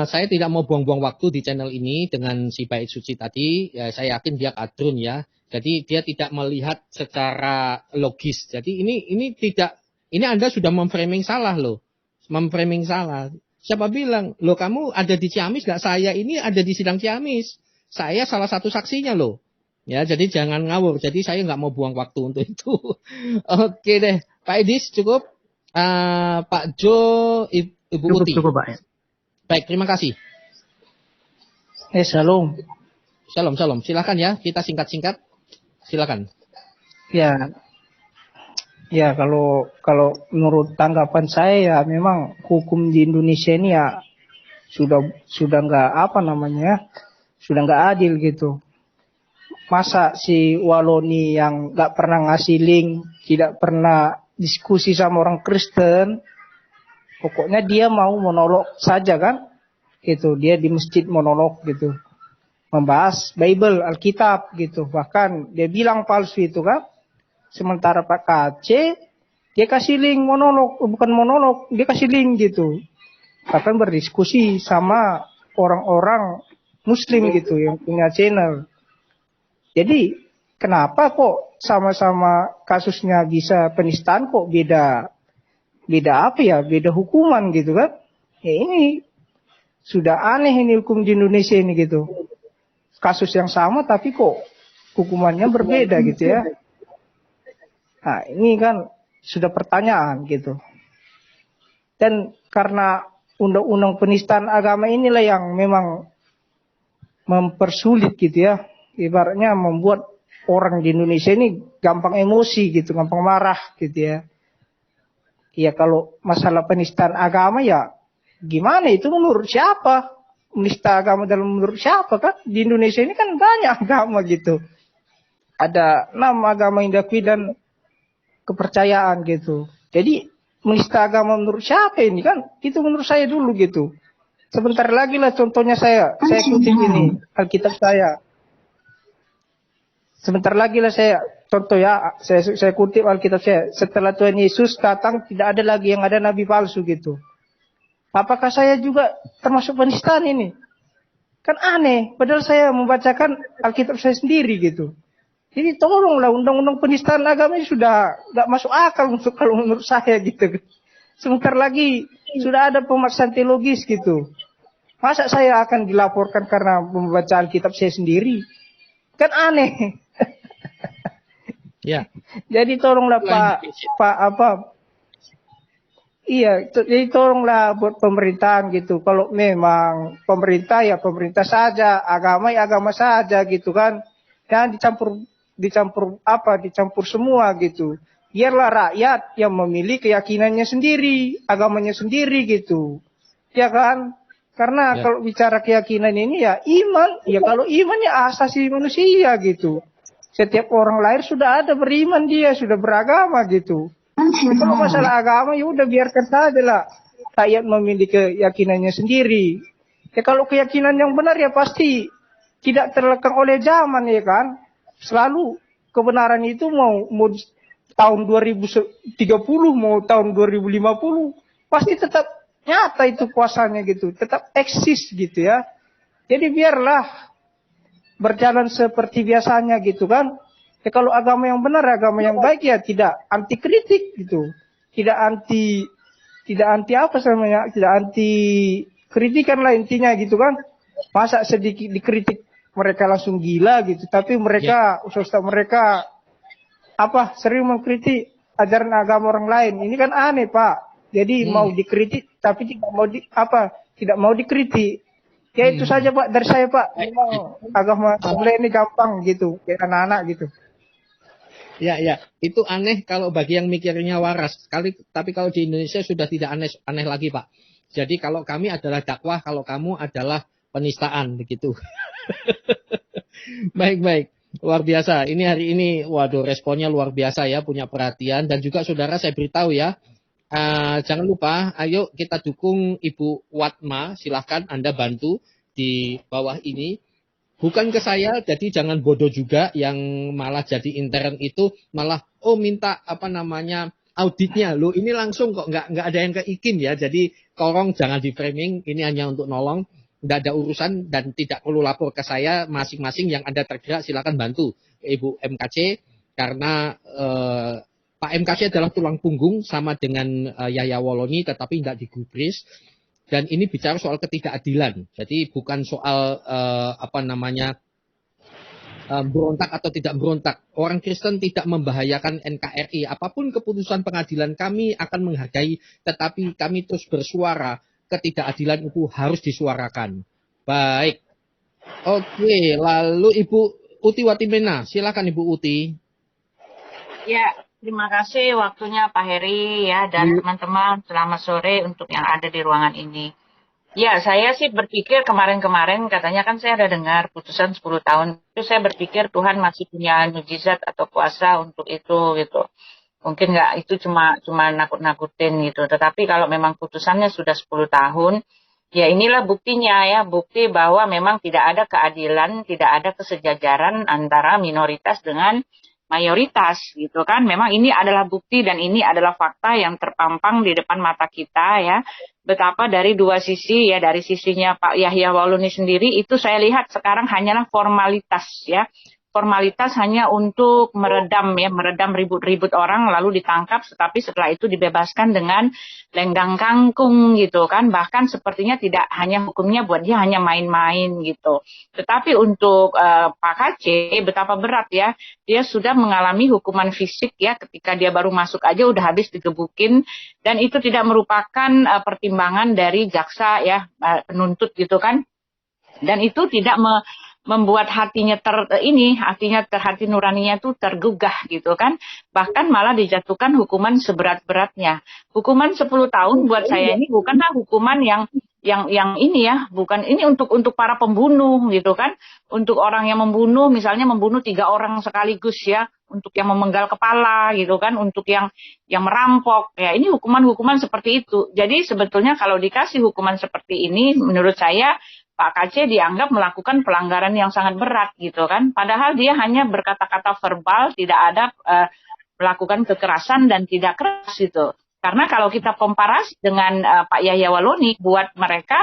saya tidak mau buang-buang waktu di channel ini dengan si Baik Suci tadi. Ya, saya yakin dia kadrun ya. Jadi dia tidak melihat secara logis. Jadi ini tidak, ini Anda sudah memframing salah loh. Memframing salah. Siapa bilang, loh kamu ada di Ciamis nggak? Saya ini ada di sidang Ciamis. Saya salah satu saksinya loh. Ya, jadi jangan ngawur. Jadi saya nggak mau buang waktu untuk itu. Oke deh, Pak Edis cukup. Pak Jo, Ibu Uti. Cukup Pak. Baik, terima kasih. Shalom. Shalom. Silakan ya, kita singkat-singkat. Silakan. Ya kalau menurut tanggapan saya ya memang hukum di Indonesia ini ya sudah nggak sudah nggak adil gitu. Masa si Waloni yang nggak pernah ngasih link, tidak pernah diskusi sama orang Kristen, pokoknya dia mau monolog saja kan, gitu. Dia di masjid monolog gitu, membahas Bible, Alkitab gitu. Bahkan dia bilang palsu itu kan. Sementara Pak KC dia kasih link bukan monolog, dia kasih link gitu. Bahkan berdiskusi sama orang-orang Muslim gitu yang punya channel. Jadi kenapa kok sama-sama kasusnya bisa penistaan kok beda hukuman gitu kan? Ya ini sudah aneh ini hukum di Indonesia ini gitu. Kasus yang sama tapi kok hukumannya berbeda gitu ya. Nah ini kan sudah pertanyaan gitu. Dan karena undang-undang penistaan agama inilah yang memang mempersulit gitu ya. Ibaratnya membuat orang di Indonesia ini gampang emosi gitu, gampang marah gitu ya. Ya kalau masalah penistaan agama ya gimana itu menurut siapa? Menista agama dalam menurut siapa kan? Di Indonesia ini kan banyak agama gitu. Ada 6 agama yang diakui dan kepercayaan gitu. Jadi menista agama menurut siapa ini kan? Itu menurut saya dulu gitu. Sebentar lagi lah contohnya saya kutip ini Alkitab saya. Sebentar lagi lah saya contoh ya, saya kutip Alkitab saya. Setelah Tuhan Yesus datang tidak ada lagi yang ada nabi palsu gitu. Apakah saya juga termasuk penistaan ini? Kan aneh, padahal saya membacakan Alkitab saya sendiri gitu. Jadi tolonglah undang-undang penistaan agama ini sudah nggak masuk akal untuk kalau menurut saya gitu. Sebentar lagi sudah ada pemaksaan teologis gitu. Masa saya akan dilaporkan karena membaca Alkitab saya sendiri? Kan aneh. Ya. Jadi tolonglah jadi tolonglah buat pemerintahan gitu. Kalau memang pemerintah ya pemerintah saja, agama ya agama saja gitu kan. Jangan dicampur semua gitu. Biarlah rakyat yang memilih keyakinannya sendiri, agamanya sendiri gitu. Ya kan? Karena kalau bicara keyakinan ini ya iman, ya kalau iman ya asasi manusia gitu. Setiap orang lahir sudah ada beriman dia, sudah beragama gitu. Kalau masalah agama ya udah biarkan saja lah rakyat memilih keyakinannya sendiri. Ya kalau keyakinan yang benar ya pasti tidak terlekang oleh zaman ya kan. Selalu kebenaran itu mau tahun 2030 mau tahun 2050 pasti tetap nyata itu kuasanya gitu, tetap eksis gitu ya. Jadi biarlah berjalan seperti biasanya gitu kan. Ya kalau agama yang benar, agama yang baik ya tidak anti kritik gitu. Tidak anti kritikan lah intinya gitu kan. Masa sedikit dikritik mereka langsung gila gitu. Tapi mereka, ustaz mereka sering mengkritik ajaran agama orang lain. Ini kan aneh, Pak. Jadi mau dikritik tapi tidak mau dikritik. Ya itu saja Pak dari saya Pak. Memang agama sebelah ini gampang gitu, kayak anak-anak gitu. Ya, itu aneh kalau bagi yang mikirnya waras. Tapi kalau di Indonesia sudah tidak aneh lagi, Pak. Jadi kalau kami adalah dakwah, kalau kamu adalah penistaan, begitu. Baik. Luar biasa. Ini hari ini, waduh, responnya luar biasa ya, punya perhatian. Dan juga saudara saya beritahu ya, jangan lupa, ayo kita dukung Ibu Watma. Silahkan Anda bantu di bawah ini. Bukan ke saya, jadi jangan bodoh juga yang malah jadi intern itu malah minta auditnya. Loh ini langsung kok nggak ada yang ke IKIM ya. Jadi tolong jangan di framing, ini hanya untuk nolong, nggak ada urusan dan tidak perlu lapor ke saya. Masing-masing yang Anda tergerak silakan bantu Ibu MKC karena Pak MKC adalah tulang punggung sama dengan Yahya Woloni tetapi tidak digubris. Dan ini bicara soal ketidakadilan. Jadi bukan soal berontak atau tidak berontak. Orang Kristen tidak membahayakan NKRI. Apapun keputusan pengadilan kami akan menghargai. Tetapi kami terus bersuara. Ketidakadilan itu harus disuarakan. Baik. Oke. Lalu Ibu Uti Watimena. Silakan Ibu Uti. Ya. Terima kasih waktunya Pak Heri ya dan teman-teman selamat sore untuk yang ada di ruangan ini. Ya saya sih berpikir kemarin-kemarin katanya kan saya ada dengar putusan 10 tahun. Itu saya berpikir Tuhan masih punya mukjizat atau kuasa untuk itu gitu. Mungkin nggak itu cuma nakut-nakutin gitu. Tetapi kalau memang putusannya sudah 10 tahun, ya inilah buktinya ya. Bukti bahwa memang tidak ada keadilan, tidak ada kesejajaran antara minoritas dengan mayoritas gitu kan. Memang ini adalah bukti dan ini adalah fakta yang terpampang di depan mata kita ya. Betapa dari dua sisi ya, dari sisinya Pak Yahya Woloni sendiri itu saya lihat sekarang hanyalah formalitas ya. Formalitas hanya untuk meredam ribut-ribut orang lalu ditangkap tapi setelah itu dibebaskan dengan lenggang kangkung gitu kan. Bahkan sepertinya tidak hanya hukumnya buat dia hanya main-main gitu. Tetapi untuk Pak KC betapa berat ya. Dia sudah mengalami hukuman fisik ya ketika dia baru masuk aja udah habis digebukin dan itu tidak merupakan pertimbangan dari jaksa ya penuntut gitu kan. Dan itu tidak membuat hati nuraninya itu tergugah gitu kan. Bahkan malah dijatuhkan hukuman seberat-beratnya. Hukuman 10 tahun buat saya ini bukanlah hukuman yang ini ya, bukan ini untuk para pembunuh gitu kan. Untuk orang yang membunuh, misalnya membunuh 3 orang sekaligus ya, untuk yang memenggal kepala gitu kan, untuk yang merampok. Ya, ini hukuman-hukuman seperti itu. Jadi sebetulnya kalau dikasih hukuman seperti ini menurut saya Pak KC dianggap melakukan pelanggaran yang sangat berat gitu kan. Padahal dia hanya berkata-kata verbal, tidak ada melakukan kekerasan dan tidak keras gitu. Karena kalau kita komparasi dengan Pak Yahya Woloni, buat mereka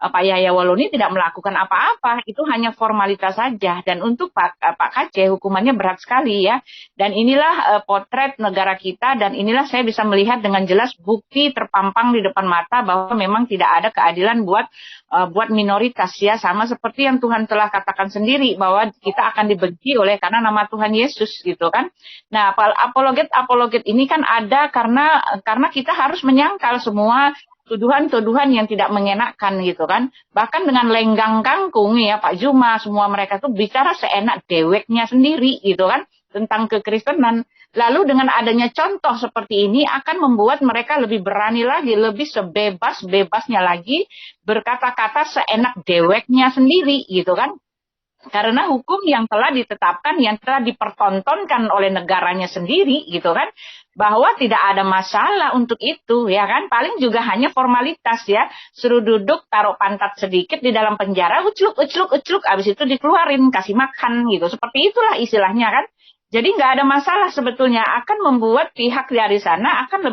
Pak Yahya Waloni tidak melakukan apa-apa, itu hanya formalitas saja. Dan untuk Pak KC hukumannya berat sekali ya. Dan inilah potret negara kita, dan inilah saya bisa melihat dengan jelas bukti terpampang di depan mata bahwa memang tidak ada keadilan buat minoritas ya, sama seperti yang Tuhan telah katakan sendiri bahwa kita akan dibenci oleh karena nama Tuhan Yesus gitu kan. Nah, apologet ini kan ada karena kita harus menyangkal semua tuduhan-tuduhan yang tidak mengenakan gitu kan. Bahkan dengan lenggang kangkung ya Pak Juma, semua mereka tuh bicara seenak deweknya sendiri gitu kan tentang kekristenan. Lalu dengan adanya contoh seperti ini akan membuat mereka lebih berani lagi, lebih sebebas-bebasnya lagi berkata-kata seenak deweknya sendiri gitu kan. Karena hukum yang telah ditetapkan, yang telah dipertontonkan oleh negaranya sendiri gitu kan, bahwa tidak ada masalah untuk itu ya kan, paling juga hanya formalitas ya, suruh duduk taruh pantat sedikit di dalam penjara, ucluk abis itu dikeluarin kasih makan gitu, seperti itulah istilahnya kan. Jadi nggak ada masalah sebetulnya, akan membuat pihak dari sana akan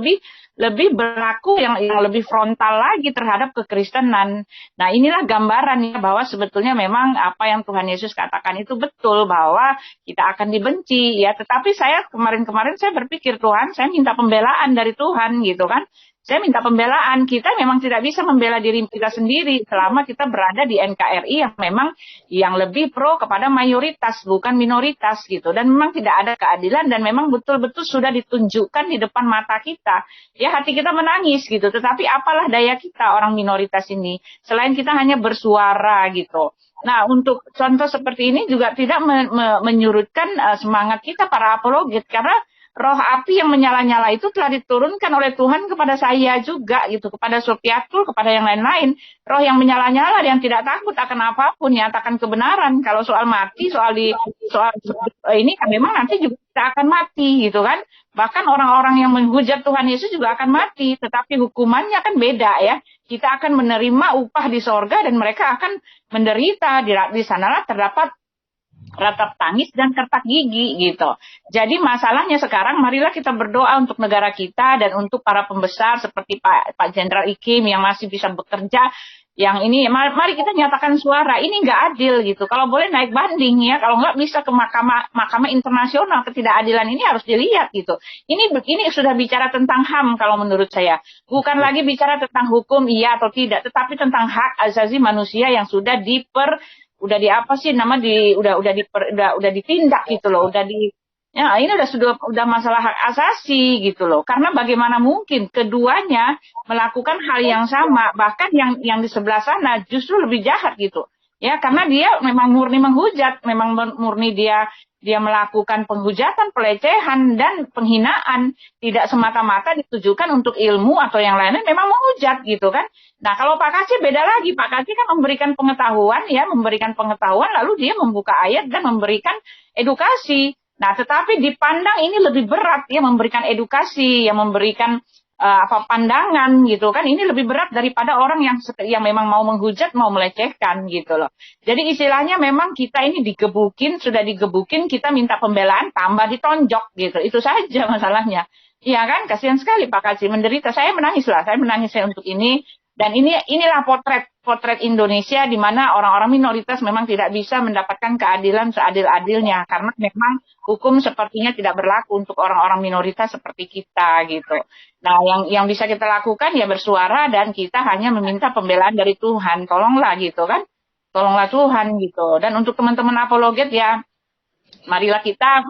lebih berlaku yang lebih frontal lagi terhadap kekristenan. Nah inilah gambarannya bahwa sebetulnya memang apa yang Tuhan Yesus katakan itu betul, bahwa kita akan dibenci ya. Tetapi saya kemarin saya berpikir, Tuhan, saya minta pembelaan dari Tuhan gitu kan. Saya minta pembelaan, kita memang tidak bisa membela diri kita sendiri selama kita berada di NKRI yang memang yang lebih pro kepada mayoritas bukan minoritas gitu, dan memang tidak ada keadilan, dan memang betul-betul sudah ditunjukkan di depan mata kita ya, hati kita menangis gitu. Tetapi apalah daya kita orang minoritas ini selain kita hanya bersuara gitu. Nah, untuk contoh seperti ini juga tidak menyurutkan semangat kita para apologet, karena roh api yang menyala-nyala itu telah diturunkan oleh Tuhan kepada saya juga gitu, kepada Sopiatul, kepada yang lain-lain. Roh yang menyala-nyala, yang tidak takut akan apapun, nyatakan kebenaran. Kalau soal mati, soal ini kan memang nanti juga kita akan mati gitu kan. Bahkan orang-orang yang menghujat Tuhan Yesus juga akan mati, tetapi hukumannya kan beda ya. Kita akan menerima upah di sorga dan mereka akan menderita. Di sanalah terdapat ratap tangis dan kertak gigi gitu. Jadi masalahnya sekarang, marilah kita berdoa untuk negara kita dan untuk para pembesar seperti Pak Jenderal Ikim yang masih bisa bekerja. Yang ini, mari kita nyatakan suara, ini nggak adil gitu. Kalau boleh naik banding ya, kalau nggak bisa ke mahkamah internasional. Ketidakadilan ini harus dilihat gitu. Ini sudah bicara tentang HAM kalau menurut saya. Bukan lagi bicara tentang hukum iya atau tidak, tetapi tentang hak asasi manusia yang sudah udah ditindak gitu loh, ini udah masalah hak asasi gitu loh. Karena bagaimana mungkin keduanya melakukan hal yang sama, bahkan yang di sebelah sana justru lebih jahat gitu. Ya, karena dia memang murni menghujat, memang murni dia melakukan penghujatan, pelecehan dan penghinaan, tidak semata-mata ditujukan untuk ilmu atau yang lainnya, memang menghujat gitu kan. Nah, kalau Pak Kasih beda lagi. Pak Kasih kan memberikan pengetahuan lalu dia membuka ayat dan memberikan edukasi. Nah, tetapi dipandang ini lebih berat ya, memberikan edukasi, yang memberikan pandangan gitu kan, ini lebih berat daripada orang yang memang mau menghujat, mau melecehkan gitu loh. Jadi istilahnya memang kita ini sudah digebukin, kita minta pembelaan tambah ditonjok gitu. Itu saja masalahnya. Iya kan, kasihan sekali Pak Kasih menderita. Saya menangis untuk ini. Dan inilah potret Indonesia di mana orang-orang minoritas memang tidak bisa mendapatkan keadilan seadil-adilnya, karena memang hukum sepertinya tidak berlaku untuk orang-orang minoritas seperti kita gitu. Nah, yang bisa kita lakukan ya bersuara, dan kita hanya meminta pembelaan dari Tuhan. Tolonglah gitu kan. Tolonglah Tuhan gitu. Dan untuk teman-teman apologet ya, marilah kita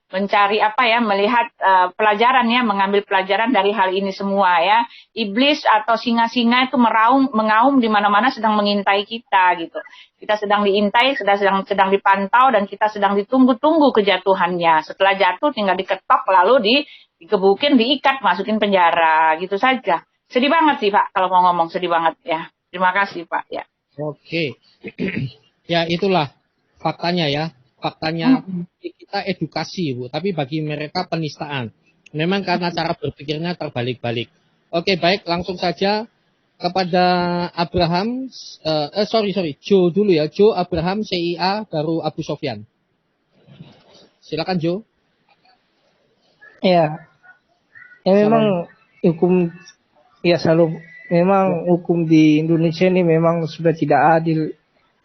mencari melihat pelajaran ya, mengambil pelajaran dari hal ini semua ya. Iblis atau singa-singa itu mengaum di mana-mana, sedang mengintai kita gitu. Kita sedang diintai, sedang dipantau, dan kita sedang ditunggu-tunggu kejatuhannya. Setelah jatuh tinggal diketok, lalu dikebukin, diikat, masukin penjara gitu saja. Sedih banget sih Pak, kalau mau ngomong sedih banget ya. Terima kasih Pak ya. Oke. Ya itulah faktanya ya. Faktanya kita edukasi Bu, tapi bagi mereka penistaan. Memang karena cara berpikirnya terbalik-balik. Oke, baik, langsung saja kepada Abraham, Joe dulu ya. Joe Abraham CIA baru Abu Sofyan. Silakan Joe. Ya memang hukum ya selalu memang hukum di Indonesia ini memang sudah tidak adil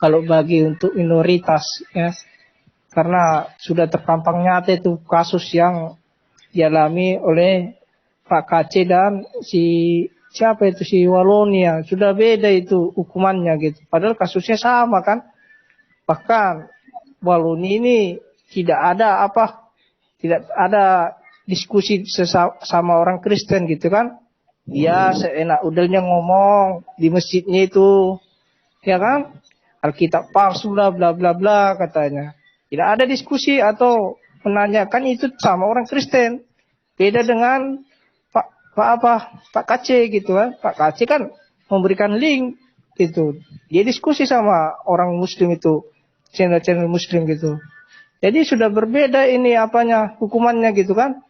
kalau bagi untuk minoritas ya. Karena sudah terpampang nyata itu kasus yang dialami oleh Pak KC dan siapa itu si Walonia. Sudah beda itu hukumannya gitu. Padahal kasusnya sama kan. Bahkan Waloni ini tidak ada diskusi sama orang Kristen gitu kan. Dia seenak udelnya ngomong di masjidnya itu. Ya kan? Alkitab palsu lah bla bla bla katanya. Tidak ada diskusi atau menanyakan itu sama orang Kristen. Beda dengan Pak KC gitu kan. Pak KC kan memberikan link gitu. Dia diskusi sama orang Muslim itu, channel-channel Muslim gitu. Jadi sudah berbeda ini hukumannya gitu kan.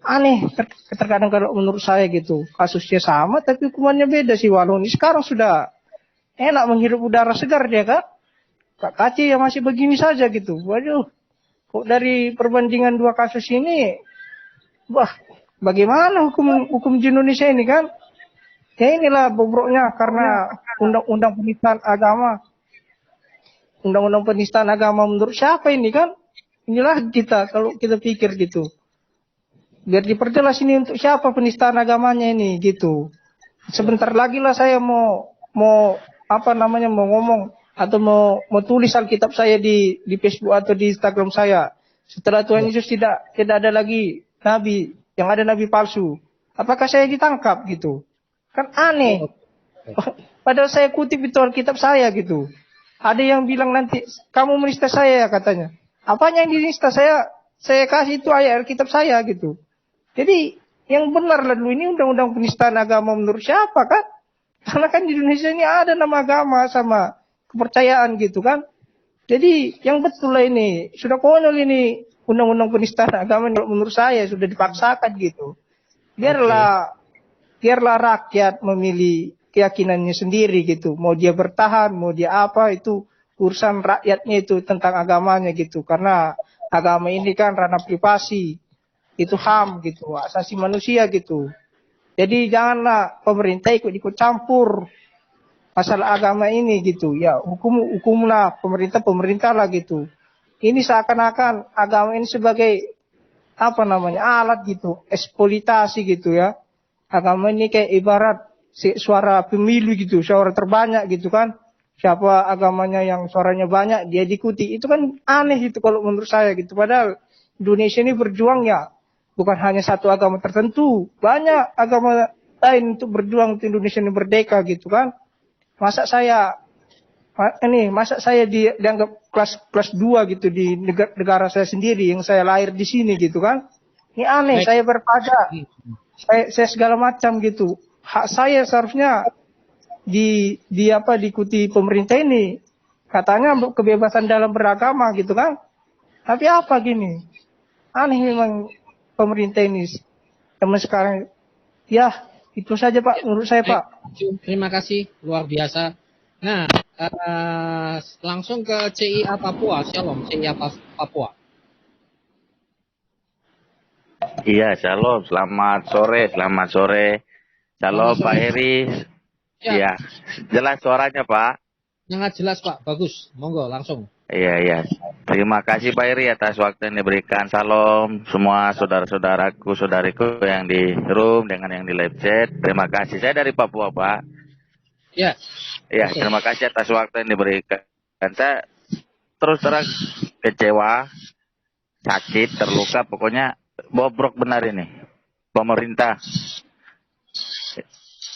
Aneh terkadang kalau menurut saya gitu. Kasusnya sama tapi hukumannya beda si Waloni. Sekarang sudah enak menghirup udara segar dia kan. Pak KC yang masih begini saja gitu. Waduh, kok dari perbandingan dua kasus ini, wah, bagaimana hukum di Indonesia ini kan? Ya inilah bobroknya karena undang-undang penistaan agama. Undang-undang penistaan agama menurut siapa ini kan? Inilah kita kalau kita pikir gitu. Biar diperjelas ini untuk siapa penistaan agamanya ini gitu. Sebentar lagi lah saya mau ngomong atau mau tulis Alkitab saya di Facebook atau di Instagram saya. Setelah Tuhan Yesus tidak ada lagi nabi, yang ada nabi palsu. Apakah saya ditangkap gitu? Kan aneh. Padahal saya kutip itu Alkitab saya gitu. Ada yang bilang nanti kamu menista saya katanya. Apanya yang dinista saya kasih itu ayat Alkitab saya gitu. Jadi yang benar lah dulu ini undang-undang penistaan agama menurut siapa kan? Karena kan di Indonesia ini ada nama agama sama kepercayaan gitu kan. Jadi yang betul lah ini. Sudah konyol ini undang-undang penistaan agama menurut saya sudah dipaksakan gitu. Biarlah rakyat memilih keyakinannya sendiri gitu. Mau dia bertahan, mau dia apa itu urusan rakyatnya itu tentang agamanya gitu. Karena agama ini kan ranah privasi. Itu HAM gitu, asasi manusia gitu. Jadi janganlah pemerintah ikut campur masalah agama ini gitu. Ya hukumlah pemerintah lah gitu. Ini seakan-akan agama ini sebagai alat gitu, eksploitasi gitu ya. Agama ini kayak ibarat suara pemilu gitu, suara terbanyak gitu kan. Siapa agamanya yang suaranya banyak dia diikuti. Itu kan aneh gitu kalau menurut saya gitu. Padahal Indonesia ini berjuang ya bukan hanya satu agama tertentu, banyak agama lain untuk berjuang untuk Indonesia ini merdeka gitu kan. Masa saya dianggap kelas 2 gitu di negara saya sendiri yang saya lahir di sini gitu kan. Ini aneh. Saya berpajak, saya segala macam gitu. Hak saya seharusnya diikuti pemerintah ini. Katanya kebebasan dalam beragama gitu kan. Tapi apa gini? Aneh memang pemerintah ini. Teman sekarang ya itu saja Pak menurut saya Pak. Terima kasih luar biasa. Nah, langsung ke CIA Papua. Shalom CIA Papua. Iya, shalom. Selamat sore. Shalom Pak Heri. Iya, jelas suaranya Pak. Sangat jelas Pak, bagus. Monggo langsung. Iya. Terima kasih Pak Heri atas waktu yang diberikan. Salam semua saudara-saudaraku, saudariku yang di room dengan yang di live chat. Terima kasih. Saya dari Papua Pak. Ya. Iya, terima kasih atas waktu yang diberikan. Saya terus terang kecewa, sakit, terluka, pokoknya bobrok benar ini. Pemerintah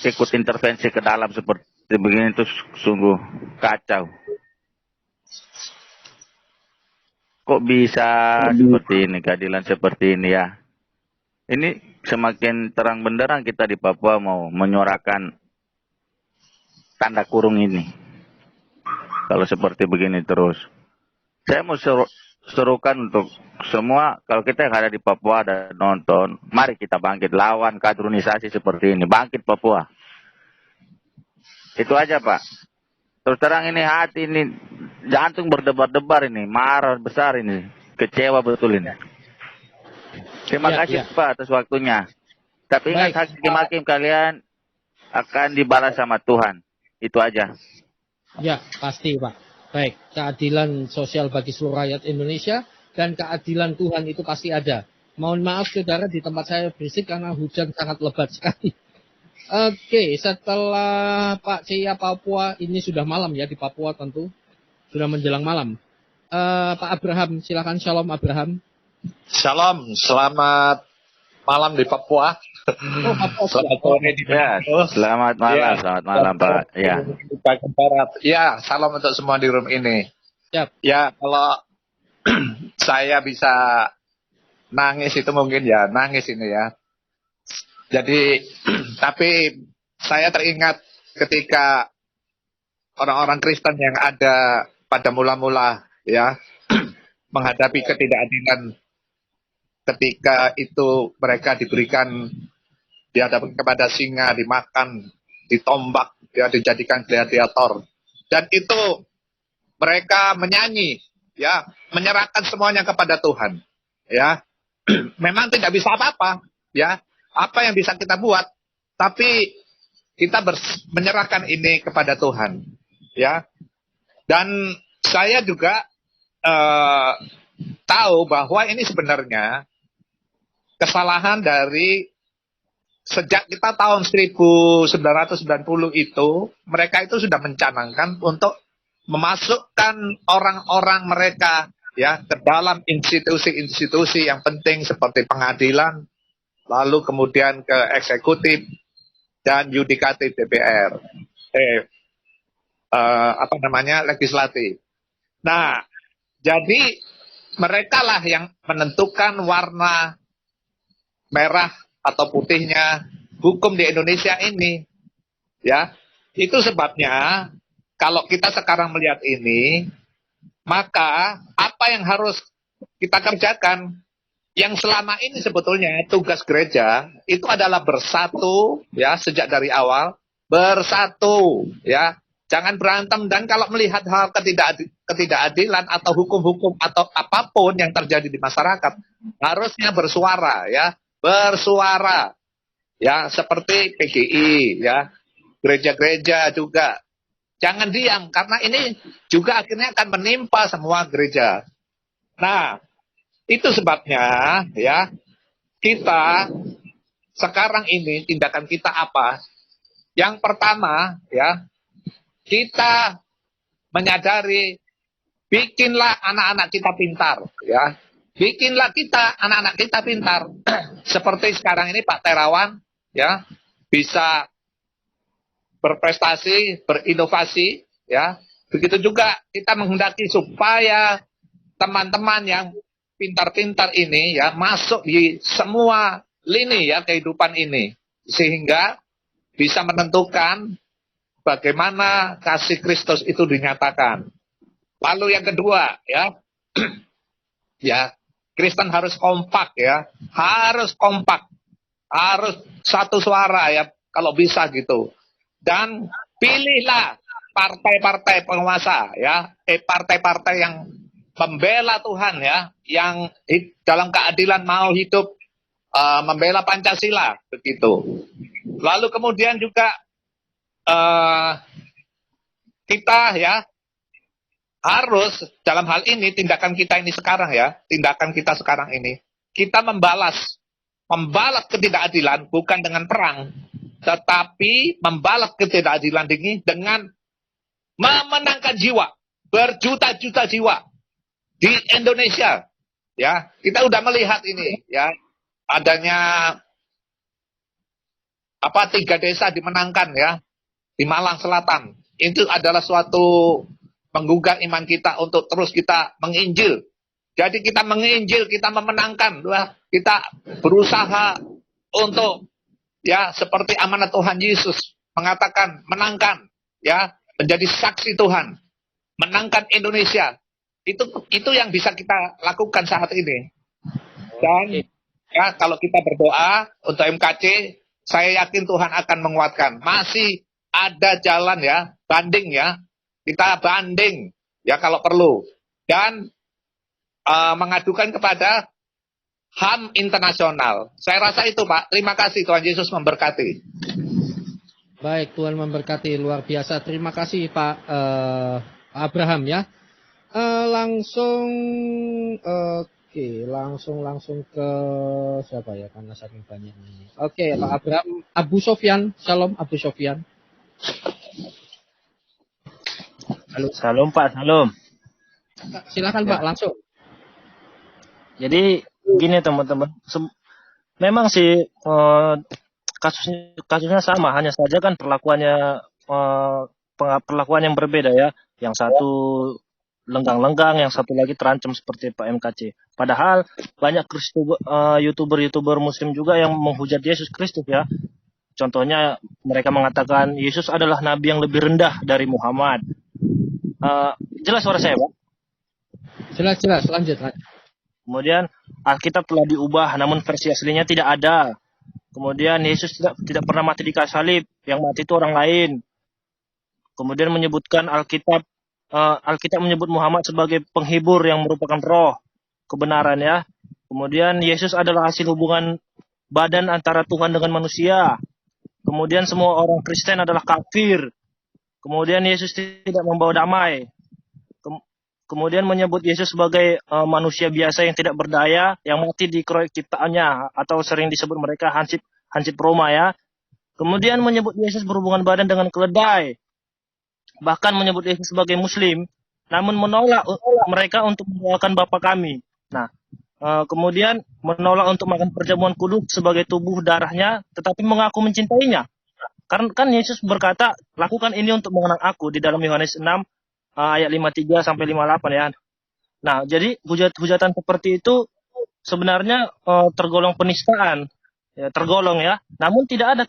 ikut intervensi ke dalam seperti begini itu sungguh kacau. Kok bisa seperti ini, keadilan seperti ini ya. Ini semakin terang benderang kita di Papua mau menyuarakan tanda kurung ini. Kalau seperti begini terus. Saya mau serukan untuk semua, kalau kita yang ada di Papua ada nonton, mari kita bangkit lawan kadrunisasi seperti ini. Bangkit Papua. Itu aja Pak. Terus terang ini hati ini, jantung berdebar-debar ini, marah besar ini, kecewa betul ini. Terima kasih Pak atas waktunya. Tapi ingat hakim-hakim kalian akan dibalas sama Tuhan. Itu aja. Ya, pasti Pak. Baik, keadilan sosial bagi seluruh rakyat Indonesia dan keadilan Tuhan itu pasti ada. Mohon maaf saudara, di tempat saya berisik karena hujan sangat lebat sekali. Oke, setelah Pak Cia Papua, ini sudah malam ya di Papua tentu. Sudah menjelang malam. Pak Abraham, silakan. Shalom Abraham. Shalom, selamat malam di Papua. Selamat sore di Mexico. Selamat malam, selamat malam Pak. Ya. Bagian barat. Ya, salam untuk semua di room ini. Siap. Ya, kalau saya bisa nangis itu mungkin ya nangis ini ya. Jadi, tapi saya teringat ketika orang-orang Kristen yang ada pada mula-mula ya menghadapi ketidakadilan ketika itu mereka diberikan dihadapkan kepada singa, dimakan, ditombak, ya dijadikan gladiator. Dan itu mereka menyanyi, ya, menyerahkan semuanya kepada Tuhan, ya. Memang tidak bisa apa-apa, ya. Apa yang bisa kita buat, tapi kita menyerahkan ini kepada Tuhan, ya. Dan saya juga tahu bahwa ini sebenarnya kesalahan dari sejak kita tahun 1990 itu, mereka itu sudah mencanangkan untuk memasukkan orang-orang mereka ya ke dalam institusi-institusi yang penting seperti pengadilan, lalu kemudian ke eksekutif dan yudikatif DPR, legislatif. Nah, jadi mereka lah yang menentukan warna merah atau putihnya hukum di Indonesia ini, ya. Itu sebabnya kalau kita sekarang melihat ini, maka apa yang harus kita kerjakan? Yang selama ini sebetulnya tugas gereja itu adalah bersatu, ya, sejak dari awal bersatu, ya, jangan berantem. Dan kalau melihat hal ketidakadilan atau hukum-hukum atau apapun yang terjadi di masyarakat, harusnya bersuara, ya, bersuara, ya, seperti PGI, ya, gereja-gereja juga. Jangan diam, karena ini juga akhirnya akan menimpa semua gereja. Nah, itu sebabnya ya kita sekarang ini tindakan kita apa? Yang pertama ya, kita menyadari bikinlah anak-anak kita pintar ya. Bikinlah kita anak-anak kita pintar. Seperti sekarang ini Pak Terawan ya bisa berprestasi, berinovasi ya. Begitu juga kita menghendaki supaya teman-teman yang pintar-pintar ini ya masuk di semua lini ya kehidupan ini, sehingga bisa menentukan bagaimana kasih Kristus itu dinyatakan. Lalu yang kedua ya, ya Kristen harus kompak ya, harus kompak, harus satu suara ya kalau bisa gitu. Dan pilihlah partai-partai penguasa ya, partai-partai yang membela Tuhan ya, yang dalam keadilan mau hidup membela Pancasila begitu. Lalu kemudian juga kita ya harus dalam hal ini tindakan kita ini sekarang ya, tindakan kita sekarang ini kita membalas ketidakadilan bukan dengan perang, tetapi membalas ketidakadilan ini dengan memenangkan jiwa, berjuta-juta jiwa di Indonesia, ya kita udah melihat ini, ya adanya 3 desa dimenangkan ya di Malang Selatan. Itu adalah suatu menggugah iman kita untuk terus kita menginjil. Jadi kita menginjil, kita memenangkan, kita berusaha untuk ya seperti amanat Tuhan Yesus mengatakan menangkan, ya menjadi saksi Tuhan, menangkan Indonesia. Itu yang bisa kita lakukan saat ini. Dan ya kalau kita berdoa untuk MKC, saya yakin Tuhan akan menguatkan. Masih ada jalan ya, banding ya. Kita banding ya kalau perlu. Dan mengadukan kepada HAM internasional. Saya rasa itu Pak. Terima kasih, Tuhan Yesus memberkati. Baik, Tuhan memberkati, luar biasa. Terima kasih Pak Abraham ya. Langsung langsung ke siapa ya, karena saking banyak ini. Oke, Pak Abraham, Abu Sofyan. Shalom Abu Sofyan. Halo. Salam Pak, salam. Silakan Ya. Pak, langsung. Jadi gini teman-teman, memang sih kasusnya sama, hanya saja kan perlakuannya perlakuan yang berbeda ya. Yang satu lenggang-lenggang, yang satu lagi terancam seperti Pak MKC. Padahal banyak youtuber Muslim juga yang menghujat Yesus Kristus ya. Contohnya mereka mengatakan Yesus adalah nabi yang lebih rendah dari Muhammad. Jelas suara saya, Pak? Jelas, lanjut. Kemudian Alkitab telah diubah, namun versi aslinya tidak ada. Kemudian Yesus tidak pernah mati di kayu salib, yang mati itu orang lain. Kemudian menyebutkan Alkitab menyebut Muhammad sebagai penghibur yang merupakan roh kebenaran ya. Kemudian Yesus adalah hasil hubungan badan antara Tuhan dengan manusia. Kemudian semua orang Kristen adalah kafir. Kemudian Yesus tidak membawa damai. Kemudian menyebut Yesus sebagai manusia biasa yang tidak berdaya, yang mati di kroyek ciptaannya, atau sering disebut mereka hansip Roma ya. Kemudian menyebut Yesus berhubungan badan dengan keledai. Bahkan menyebut Yesus sebagai Muslim, namun menolak mereka untuk mendoakan Bapa kami. Nah, kemudian menolak untuk makan perjamuan kudus sebagai tubuh darahnya, tetapi mengaku mencintainya. Karena kan Yesus berkata, lakukan ini untuk mengenang aku di dalam Yohanes 6 ayat 53 sampai 58 ya. Nah, jadi hujatan seperti itu sebenarnya tergolong penistaan, ya, tergolong ya. Namun tidak ada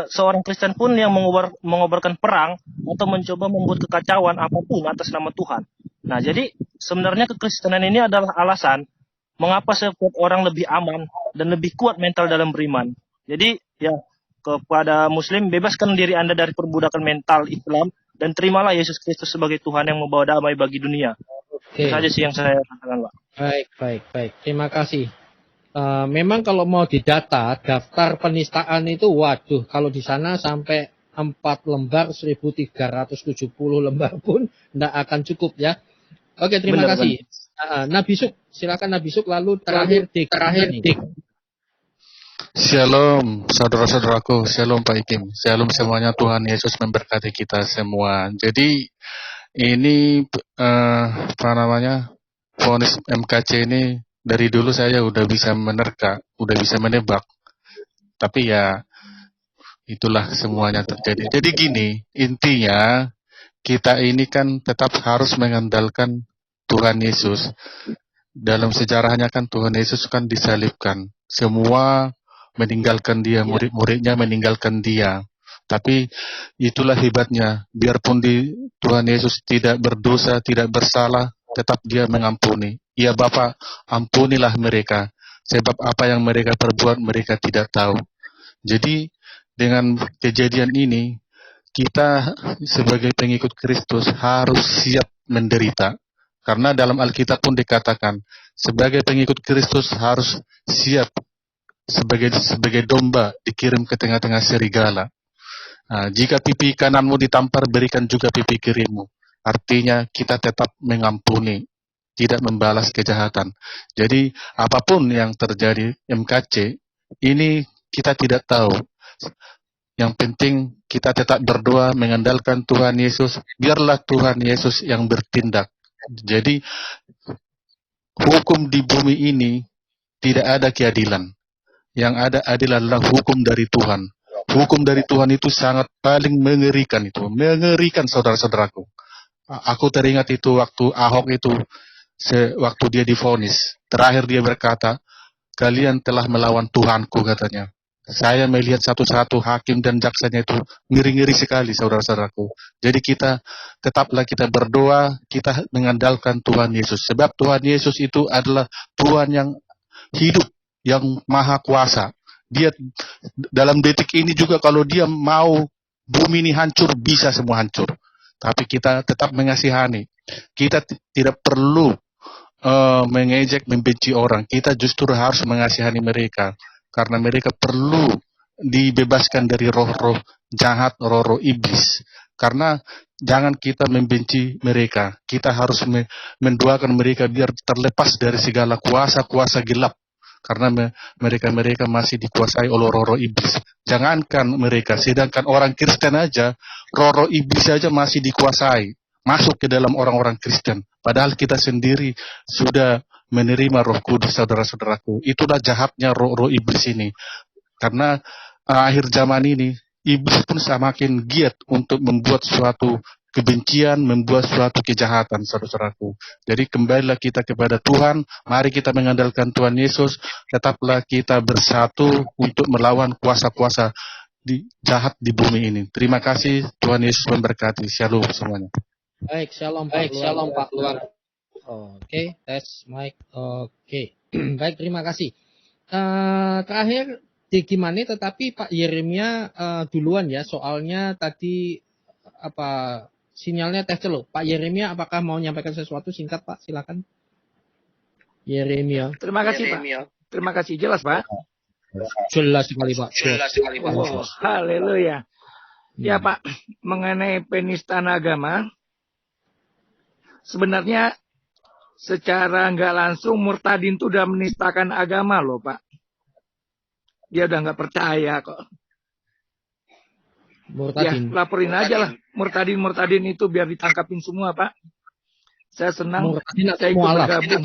seorang Kristen pun yang mengobarkan perang atau mencoba membuat kekacauan apapun atas nama Tuhan. Nah, jadi sebenarnya kekristenan ini adalah alasan mengapa setiap orang lebih aman dan lebih kuat mental dalam beriman. Jadi ya, kepada Muslim, bebaskan diri Anda dari perbudakan mental Islam dan terimalah Yesus Kristus sebagai Tuhan yang membawa damai bagi dunia. Oke. Itu saja sih yang saya katakan, Pak. Baik. Terima kasih. Memang kalau mau didata, daftar penistaan itu, waduh, kalau di sana sampai 4 lembar, 1370 lembar pun tidak akan cukup ya. Oke, terima kasih. Nabi Suk, silakan Nabi Suk, lalu terakhir Dik. Shalom saudara-saudaraku, shalom Pak Ikim, shalom semuanya, Tuhan Yesus memberkati kita semua. Jadi ini vonis MKC ini dari dulu saya udah bisa menerka, udah bisa menebak. Tapi ya itulah semuanya terjadi. Jadi gini, intinya kita ini kan tetap harus mengandalkan Tuhan Yesus. Dalam sejarahnya kan Tuhan Yesus kan disalibkan. Semua meninggalkan dia, murid-muridnya meninggalkan dia. Tapi itulah hebatnya, biarpun Tuhan Yesus tidak berdosa, tidak bersalah, tetap dia mengampuni. Ya Bapa, ampunilah mereka, sebab apa yang mereka perbuat mereka tidak tahu. Jadi dengan kejadian ini, kita sebagai pengikut Kristus harus siap menderita. Karena dalam Alkitab pun dikatakan, sebagai pengikut Kristus harus siap sebagai domba dikirim ke tengah-tengah serigala. Nah, jika pipi kananmu ditampar, berikan juga pipi kirimu. Artinya kita tetap mengampuni, tidak membalas kejahatan. Jadi apapun yang terjadi MKC, ini kita tidak tahu. Yang penting kita tetap berdoa, mengandalkan Tuhan Yesus. Biarlah Tuhan Yesus yang bertindak. Jadi hukum di bumi ini tidak ada keadilan. Yang ada adalah hukum dari Tuhan. Hukum dari Tuhan itu sangat paling mengerikan itu. Mengerikan saudara-saudaraku. Aku teringat itu waktu Ahok itu, waktu dia divonis. Terakhir dia berkata, kalian telah melawan Tuhanku katanya. Saya melihat satu-satu hakim dan jaksanya itu ngeri-ngeri sekali saudara-saudaraku. Jadi tetaplah kita berdoa, kita mengandalkan Tuhan Yesus. Sebab Tuhan Yesus itu adalah Tuhan yang hidup, yang maha kuasa. Dia dalam detik ini juga kalau dia mau bumi ini hancur, bisa semua hancur. Tapi kita tetap mengasihani. Kita tidak perlu mengejek, membenci orang. Kita justru harus mengasihani mereka. Karena mereka perlu dibebaskan dari roh-roh jahat, roh-roh iblis. Karena jangan kita membenci mereka. Kita harus mendoakan mereka biar terlepas dari segala kuasa-kuasa gelap. Karena mereka masih dikuasai oleh roh-roh iblis. Jangankan mereka, sedangkan orang Kristen aja, roh-roh iblis aja masih dikuasai. Masuk ke dalam orang-orang Kristen. Padahal kita sendiri sudah menerima Roh Kudus, saudara-saudaraku. Itulah jahatnya roh-roh iblis ini. Karena akhir zaman ini, iblis pun semakin giat untuk membuat suatu kebencian, membuat suatu kejahatan, saudara-saudaraku. Jadi kembalilah kita kepada Tuhan, mari kita mengandalkan Tuhan Yesus, tetaplah kita bersatu untuk melawan kuasa-kuasa jahat di bumi ini. Terima kasih, Tuhan Yesus memberkati. Shalom semuanya. Baik, shalom Pak Luar. Oke, tes mic. Oke. Baik, terima kasih. Terakhir gimana, tetapi Pak Yeremia duluan ya, soalnya tadi sinyalnya tes dulu. Pak Yeremia apakah mau menyampaikan sesuatu singkat Pak? Silakan. Yeremia. Terima kasih Pak. Terima kasih, jelas Pak. Jelas sekali Pak. Oh, haleluya. Ya Pak, mengenai penistaan agama, sebenarnya secara nggak langsung murtadin itu udah menistakan agama loh Pak. Dia udah nggak percaya kok. Murtadin. Ya laporin aja lah murtadin itu biar ditangkapin semua Pak. Saya senang. Murtadin saya ikut bergabung.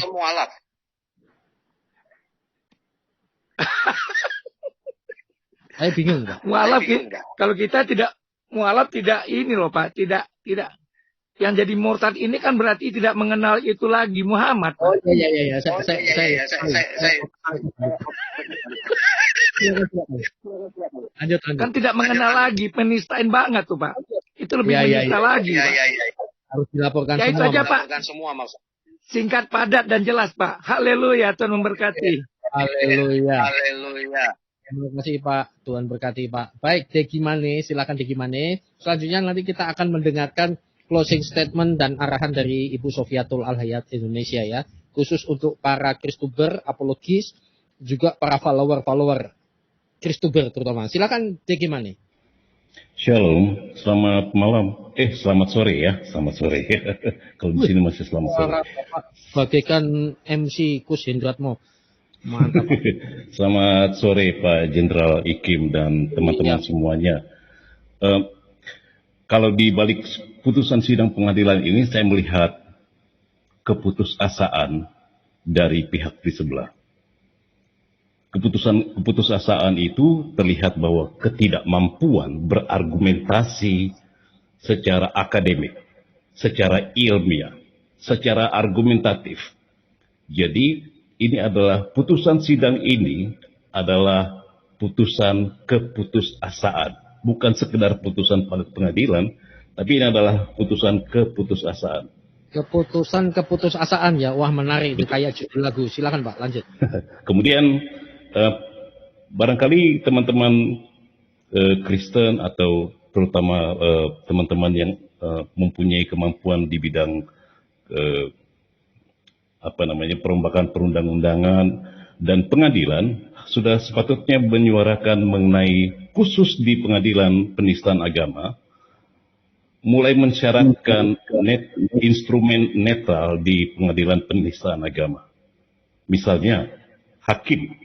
Saya bingung Pak. Mualaf kalau kita tidak mualaf tidak ini loh Pak, tidak yang jadi murtad ini kan berarti tidak mengenal itu lagi Muhammad. Oh iya. Saya. Lanjut. Kan tidak mengenal lagi, penistain banget tuh Pak. Itu lebih menista lagi. Pak. Harus dilaporkan ya, semua. Itu aja Pak. Singkat, padat dan jelas Pak. Haleluya, Tuhan memberkati. Haleluya. Terima kasih Pak, Tuhan berkati Pak. Baik, Degimane, silakan Degimane. Selanjutnya nanti kita akan mendengarkan closing statement dan arahan dari Ibu Sofiatul Al-Hayat Indonesia ya. Khusus untuk para Kristuber, apologis, juga para follower Kristuber terutama. Silakan Degimane. Shalom, selamat malam. Selamat sore ya, selamat sore. Kalau di sini masih selamat sore. Bagaikan MC Kus Hendratmo. Mantap. Selamat sore Pak Jenderal Ikim dan teman-teman semuanya. Kalau di balik putusan sidang pengadilan ini saya melihat keputusasaan dari pihak di sebelah. Keputusasaan itu terlihat bahwa ketidakmampuan berargumentasi secara akademik, secara ilmiah, secara argumentatif. Jadi ini adalah putusan sidang ini adalah putusan keputusasaan, bukan sekedar putusan pengadilan, tapi ini adalah putusan keputusasaan. Keputusasaan ya, wah menarik itu kayak judul lagu. Silakan Pak, lanjut. Kemudian barangkali teman-teman Kristen atau terutama teman-teman yang mempunyai kemampuan di bidang perombakan perundang-undangan dan pengadilan sudah sepatutnya menyuarakan mengenai khusus di pengadilan penistaan agama, mulai mensyaratkan instrumen netral di pengadilan penistaan agama. Misalnya, hakim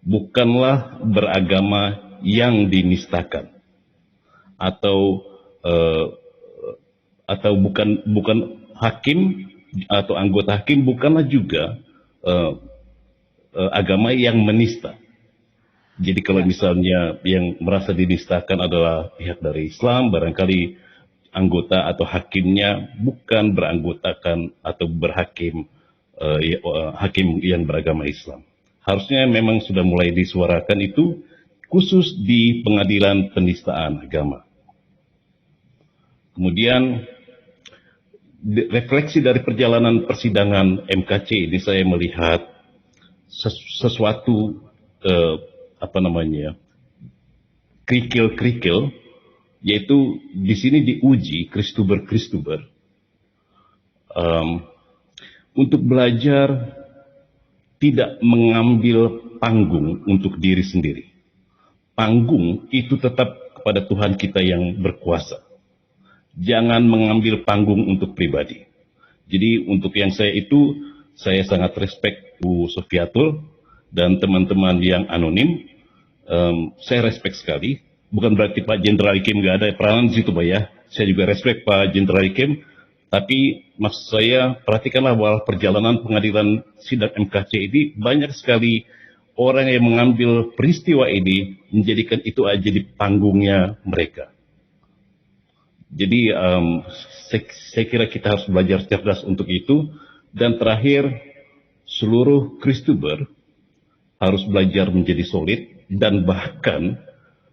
bukanlah beragama yang dinistakan, atau bukan hakim atau anggota hakim bukanlah juga agama yang menista. Jadi kalau misalnya yang merasa dinistakan adalah pihak dari Islam, barangkali anggota atau hakimnya bukan beranggotakan atau berhakim hakim yang beragama Islam. Harusnya memang sudah mulai disuarakan itu khusus di pengadilan penistaan agama. Kemudian refleksi dari perjalanan persidangan MKC ini saya melihat sesuatu kerikil-kerikil, yaitu di sini diuji Kristuber untuk belajar tidak mengambil panggung untuk diri sendiri, panggung itu tetap kepada Tuhan kita yang berkuasa. Jangan mengambil panggung untuk pribadi. Jadi untuk yang saya sangat respect Bu Sofiatul dan teman-teman yang anonim. Saya respect sekali. Bukan berarti Pak Jenderal Ikem nggak ada peranan di situ, Pak ya. Saya juga respect Pak Jenderal Ikem. Tapi maksud saya, perhatikanlah bahwa perjalanan pengadilan sidang MKC ini banyak sekali orang yang mengambil peristiwa ini menjadikan itu aja di panggungnya mereka. Jadi saya kira kita harus belajar cerdas untuk itu. Dan terakhir, seluruh Kristuber harus belajar menjadi solid, dan bahkan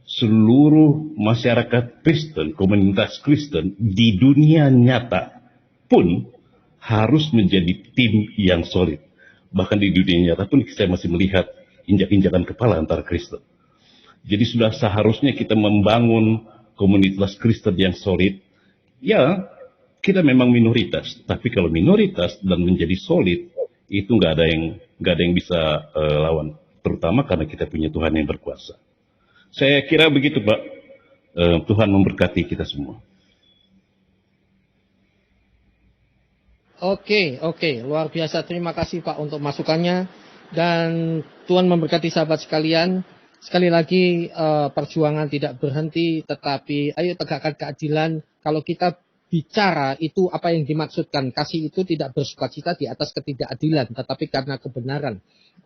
seluruh masyarakat Kristen, komunitas Kristen di dunia nyata pun harus menjadi tim yang solid. Bahkan di dunia nyata pun saya masih melihat injak-injakan kepala antara Kristen. Jadi sudah seharusnya kita membangun komunitas Kristen yang solid. Ya, kita memang minoritas, tapi kalau minoritas dan menjadi solid, itu nggak ada yang bisa lawan. Terutama karena kita punya Tuhan yang berkuasa. Saya kira begitu, Pak. Tuhan memberkati kita semua. Oke, luar biasa. Terima kasih Pak untuk masukannya. Dan Tuhan memberkati sahabat sekalian. Sekali lagi perjuangan tidak berhenti, tetapi ayo tegakkan keadilan. Kalau kita bicara itu apa yang dimaksudkan. Kasih itu tidak bersukacita di atas ketidakadilan, tetapi karena kebenaran.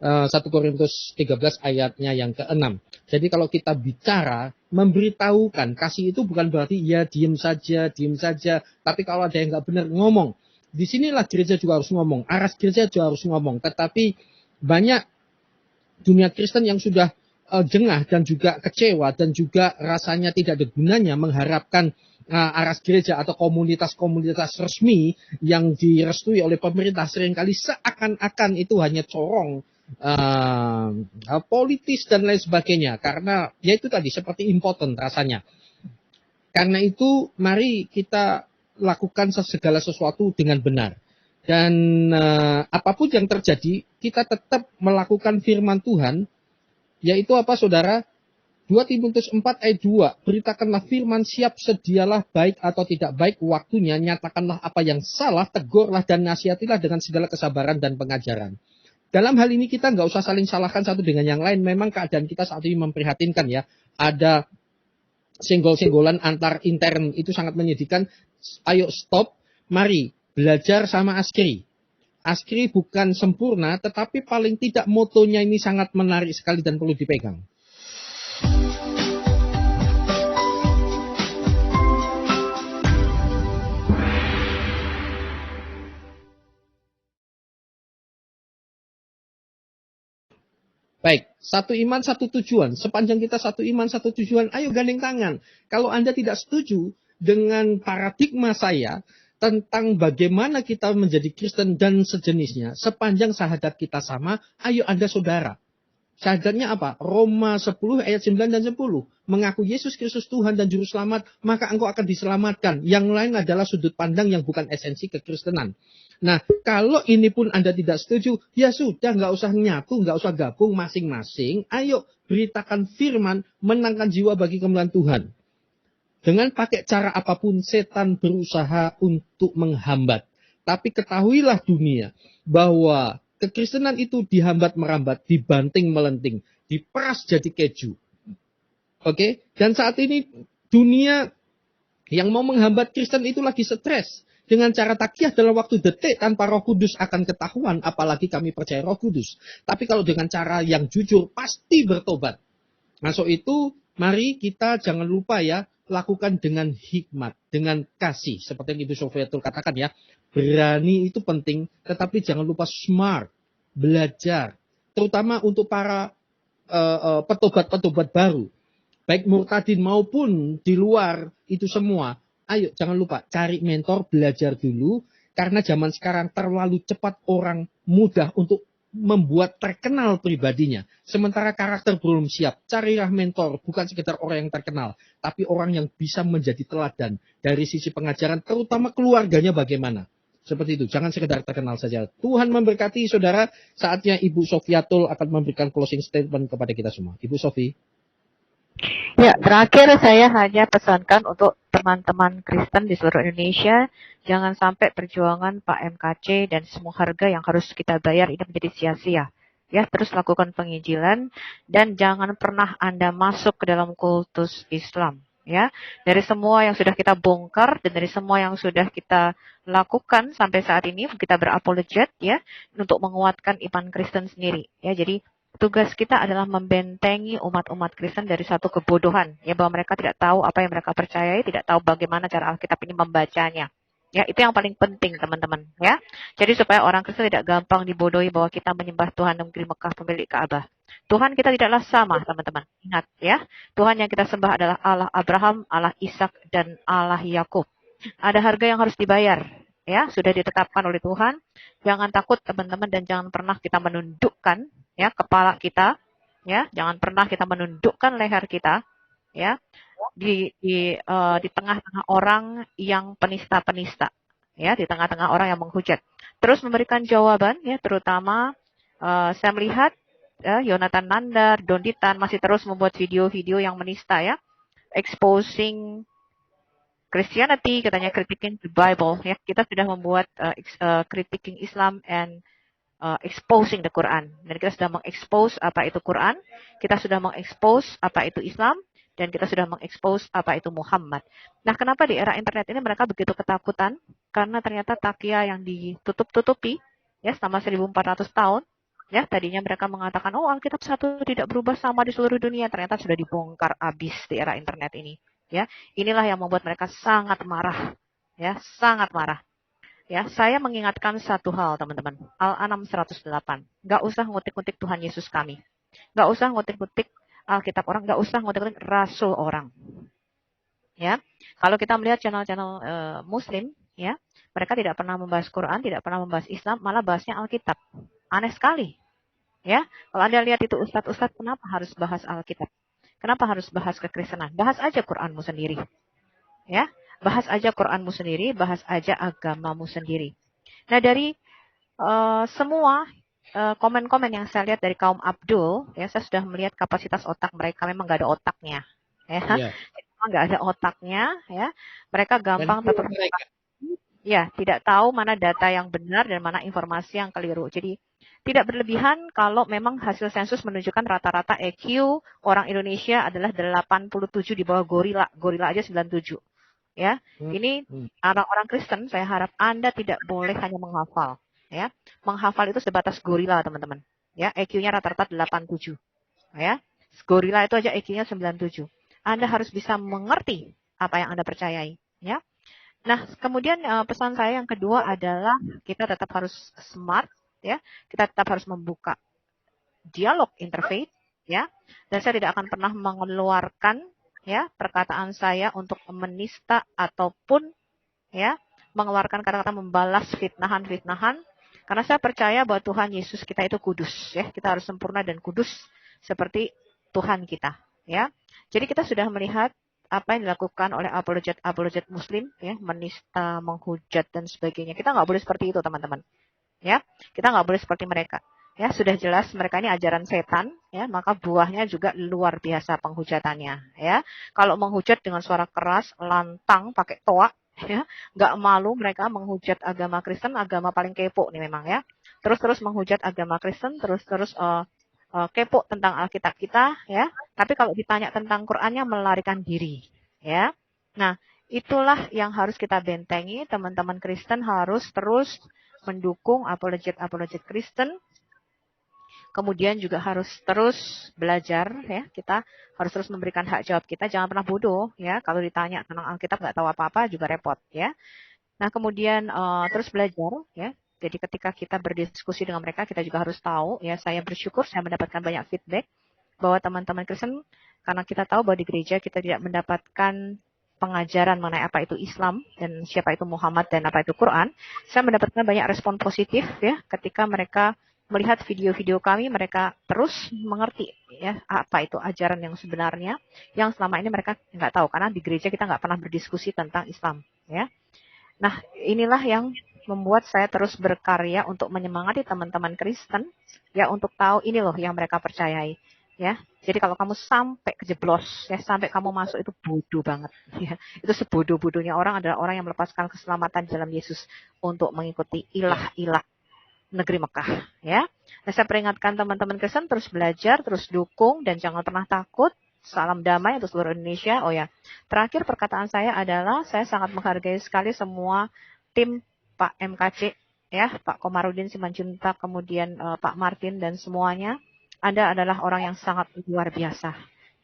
1 Korintus 13 ayatnya yang ke-6. Jadi kalau kita bicara, memberitahukan. Kasih itu bukan berarti ya diem saja. Tapi kalau ada yang nggak benar, ngomong. Disinilah gereja juga harus ngomong. Aras gereja juga harus ngomong. Tetapi banyak dunia Kristen yang sudah jengah dan juga kecewa dan juga rasanya tidak ada gunanya mengharapkan aras gereja atau komunitas-komunitas resmi yang direstui oleh pemerintah seringkali seakan-akan itu hanya corong politis dan lain sebagainya, karena ya itu tadi seperti impoten rasanya. Karena itu mari kita lakukan segala sesuatu dengan benar, dan apapun yang terjadi kita tetap melakukan firman Tuhan, yaitu apa saudara? 2 Timotius 4 ayat 2, beritakanlah firman, siap sedialah baik atau tidak baik waktunya, nyatakanlah apa yang salah, tegurlah dan nasihatilah dengan segala kesabaran dan pengajaran. Dalam hal ini kita nggak usah saling salahkan satu dengan yang lain. Memang keadaan kita saat ini memprihatinkan ya. Ada senggol-senggolan antar intern, itu sangat menyedihkan. Ayo stop, mari belajar sama Askri. Askri bukan sempurna, tetapi paling tidak motonya ini sangat menarik sekali dan perlu dipegang. Baik, satu iman, satu tujuan. Sepanjang kita satu iman, satu tujuan, ayo gandeng tangan. Kalau Anda tidak setuju dengan paradigma saya tentang bagaimana kita menjadi Kristen dan sejenisnya, sepanjang syahadat kita sama, ayo Anda saudara. Syahadatnya apa? Roma 10 ayat 9 dan 10. Mengaku Yesus Kristus Tuhan dan Juru Selamat, maka engkau akan diselamatkan. Yang lain adalah sudut pandang yang bukan esensi kekristenan. Nah, kalau ini pun Anda tidak setuju, ya sudah, nggak usah nyatu, nggak usah gabung masing-masing. Ayo beritakan firman, menangkan jiwa bagi kemuliaan Tuhan. Dengan pakai cara apapun, setan berusaha untuk menghambat. Tapi ketahuilah dunia bahwa kekristenan itu dihambat merambat, dibanting melenting, diperas jadi keju. Oke? Dan saat ini dunia yang mau menghambat Kristen itu lagi stres. Dengan cara takiyah dalam waktu detik tanpa Roh Kudus akan ketahuan, apalagi kami percaya Roh Kudus. Tapi kalau dengan cara yang jujur, pasti bertobat. Masuk itu, mari kita jangan lupa ya, lakukan dengan hikmat, dengan kasih. Seperti yang Ibu Sofiatul katakan ya, berani itu penting, tetapi jangan lupa smart, belajar. Terutama untuk para petobat-petobat baru. Baik murtadin maupun di luar itu semua. Ayo jangan lupa cari mentor, belajar dulu. Karena zaman sekarang terlalu cepat orang mudah untuk membuat terkenal pribadinya. Sementara karakter belum siap. Carilah mentor, bukan sekedar orang yang terkenal. Tapi orang yang bisa menjadi teladan dari sisi pengajaran, terutama keluarganya bagaimana. Seperti itu, jangan sekedar terkenal saja. Tuhan memberkati saudara. Saatnya Ibu Sofiatul akan memberikan closing statement kepada kita semua. Ibu Sofi. Ya, terakhir saya hanya pesankan untuk teman-teman Kristen di seluruh Indonesia, jangan sampai perjuangan Pak MKC dan semua harga yang harus kita bayar ini menjadi sia-sia. Ya, terus lakukan penginjilan dan jangan pernah Anda masuk ke dalam kultus Islam. Ya, dari semua yang sudah kita bongkar dan dari semua yang sudah kita lakukan sampai saat ini, kita berapologet ya untuk menguatkan iman Kristen sendiri. Ya, jadi tugas kita adalah membentengi umat-umat Kristen dari satu kebodohan, ya bahwa mereka tidak tahu apa yang mereka percayai, tidak tahu bagaimana cara Alkitab ini membacanya. Ya, itu yang paling penting, teman-teman, ya. Jadi supaya orang Kristen tidak gampang dibodohi bahwa kita menyembah Tuhan negeri Mekah pemilik Ka'bah. Tuhan kita tidaklah sama, teman-teman. Ingat, ya. Tuhan yang kita sembah adalah Allah Abraham, Allah Ishak, dan Allah Yakub. Ada harga yang harus dibayar, ya, sudah ditetapkan oleh Tuhan. Jangan takut, teman-teman, dan jangan pernah kita menundukkan ya kepala kita, ya, jangan pernah kita menundukkan leher kita, ya, di tengah-tengah orang yang penista-penista, ya, di tengah-tengah orang yang menghujat. Terus memberikan jawaban, ya, terutama saya melihat Yonatan Nandar, Donditan masih terus membuat video-video yang menista, ya, exposing Christianity, katanya critiquing the Bible, ya, kita sudah membuat critiquing Islam and exposing the Quran. Dan kita sudah mengekspos apa itu Quran, kita sudah mengekspos apa itu Islam, dan kita sudah mengekspos apa itu Muhammad. Nah, kenapa di era internet ini mereka begitu ketakutan? Karena ternyata takia yang ditutup-tutupi ya selama 1400 tahun, ya tadinya mereka mengatakan, oh Alkitab satu tidak berubah sama di seluruh dunia, ternyata sudah dibongkar habis di era internet ini. Ya, inilah yang membuat mereka sangat marah, ya sangat marah. Ya, saya mengingatkan satu hal, teman-teman. Al-An'am 108. Nggak usah ngutik-ngutik Tuhan Yesus kami. Nggak usah ngutik-ngutik Alkitab orang. Nggak usah ngutik-ngutik Rasul orang. Ya, kalau kita melihat channel-channel Muslim, ya, mereka tidak pernah membahas Quran, tidak pernah membahas Islam, malah bahasnya Alkitab. Aneh sekali. Ya, kalau Anda lihat itu ustadz-ustadz, kenapa harus bahas Alkitab? Kenapa harus bahas kekristenan? Bahas aja Quranmu sendiri. Ya, bahas aja Quranmu sendiri, bahas aja agamamu sendiri. Nah, dari semua komen-komen yang saya lihat dari kaum Abdul, ya saya sudah melihat kapasitas otak mereka memang nggak ada otaknya, ya, memang nggak ada otaknya, ya. Mereka gampang ya tidak tahu mana data yang benar dan mana informasi yang keliru. Jadi tidak berlebihan kalau memang hasil sensus menunjukkan rata-rata EQ orang Indonesia adalah 87 di bawah gorila. Gorila aja 97. Ya, ini orang-orang Kristen, saya harap Anda tidak boleh hanya menghafal. Ya, menghafal itu sebatas gorila, teman-teman. Ya, EQ-nya rata-rata 87. Ya, gorila itu aja EQ-nya 97. Anda harus bisa mengerti apa yang Anda percayai. Ya. Nah, kemudian pesan saya yang kedua adalah kita tetap harus smart. Ya, kita tetap harus membuka dialog interfaith, ya, dan saya tidak akan pernah mengeluarkan ya perkataan saya untuk menista ataupun ya mengeluarkan kata-kata membalas fitnahan-fitnahan, karena saya percaya bahwa Tuhan Yesus kita itu kudus, ya, kita harus sempurna dan kudus seperti Tuhan kita, ya. Jadi kita sudah melihat apa yang dilakukan oleh apologet Muslim, ya, menista, menghujat dan sebagainya. Kita nggak boleh seperti itu, teman-teman. Ya, kita nggak boleh seperti mereka. Ya, sudah jelas mereka ini ajaran setan, ya, maka buahnya juga luar biasa penghujatannya, ya. Kalau menghujat dengan suara keras, lantang, pakai toa, ya, nggak malu mereka menghujat agama Kristen, agama paling kepo nih memang, ya. Terus-terus menghujat agama Kristen, terus-terus kepo tentang Alkitab kita, ya. Tapi kalau ditanya tentang Qur'annya melarikan diri, ya. Nah, itulah yang harus kita bentengi, teman-teman Kristen harus terus mendukung apologet Kristen. Kemudian juga harus terus belajar, ya. Kita harus terus memberikan hak jawab kita. Jangan pernah bodoh, ya. Kalau ditanya tentang Alkitab nggak tahu apa-apa juga repot, ya. Nah, kemudian terus belajar, ya. Jadi ketika kita berdiskusi dengan mereka, kita juga harus tahu, ya. Saya bersyukur saya mendapatkan banyak feedback bahwa teman-teman Kristen, karena kita tahu bahwa di gereja kita tidak mendapatkan pengajaran mengenai apa itu Islam dan siapa itu Muhammad dan apa itu Quran, saya mendapatkan banyak respon positif, ya, ketika mereka melihat video-video kami, mereka terus mengerti, ya, apa itu ajaran yang sebenarnya, yang selama ini mereka nggak tahu, karena di gereja kita nggak pernah berdiskusi tentang Islam, ya. Nah, inilah yang membuat saya terus berkarya untuk menyemangati teman-teman Kristen, ya, untuk tahu ini loh yang mereka percayai. Ya, jadi kalau kamu sampai kejeblos, ya sampai kamu masuk itu bodoh banget. Ya, itu sebodoh-bodohnya orang adalah orang yang melepaskan keselamatan dalam Yesus untuk mengikuti ilah-ilah negeri Mekah. Ya, nah, saya peringatkan teman-teman Kristen terus belajar, terus dukung, dan jangan pernah takut. Salam damai untuk seluruh Indonesia. Oh ya, terakhir perkataan saya adalah saya sangat menghargai sekali semua tim Pak MKC, ya, Pak Komarudin Simanjuntak, kemudian Pak Martin dan semuanya. Anda adalah orang yang sangat luar biasa.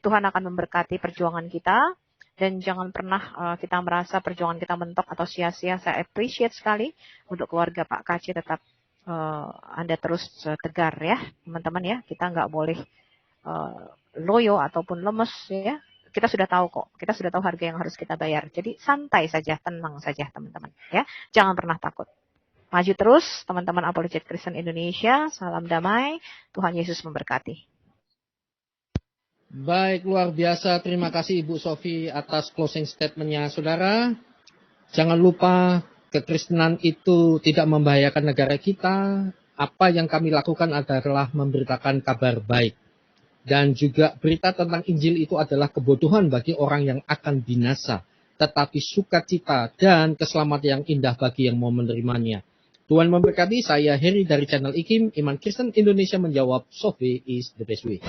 Tuhan akan memberkati perjuangan kita, dan jangan pernah kita merasa perjuangan kita mentok atau sia-sia. Saya appreciate sekali untuk keluarga Pak KC, tetap Anda terus tegar ya, teman-teman ya. Kita nggak boleh loyo ataupun lemes ya. Kita sudah tahu kok, kita sudah tahu harga yang harus kita bayar. Jadi santai saja, tenang saja teman-teman ya. Jangan pernah takut. Maju terus, teman-teman Apologet Kristen Indonesia. Salam damai. Tuhan Yesus memberkati. Baik, luar biasa. Terima kasih Ibu Sofi atas closing statement-nya, saudara. Jangan lupa, kekristenan itu tidak membahayakan negara kita. Apa yang kami lakukan adalah memberitakan kabar baik. Dan juga berita tentang Injil itu adalah kebodohan bagi orang yang akan binasa. Tetapi sukacita dan keselamatan yang indah bagi yang mau menerimanya. Tuhan memberkati. Saya Heri dari channel IKIM, Iman Kristen Indonesia menjawab, Sofi is the best way.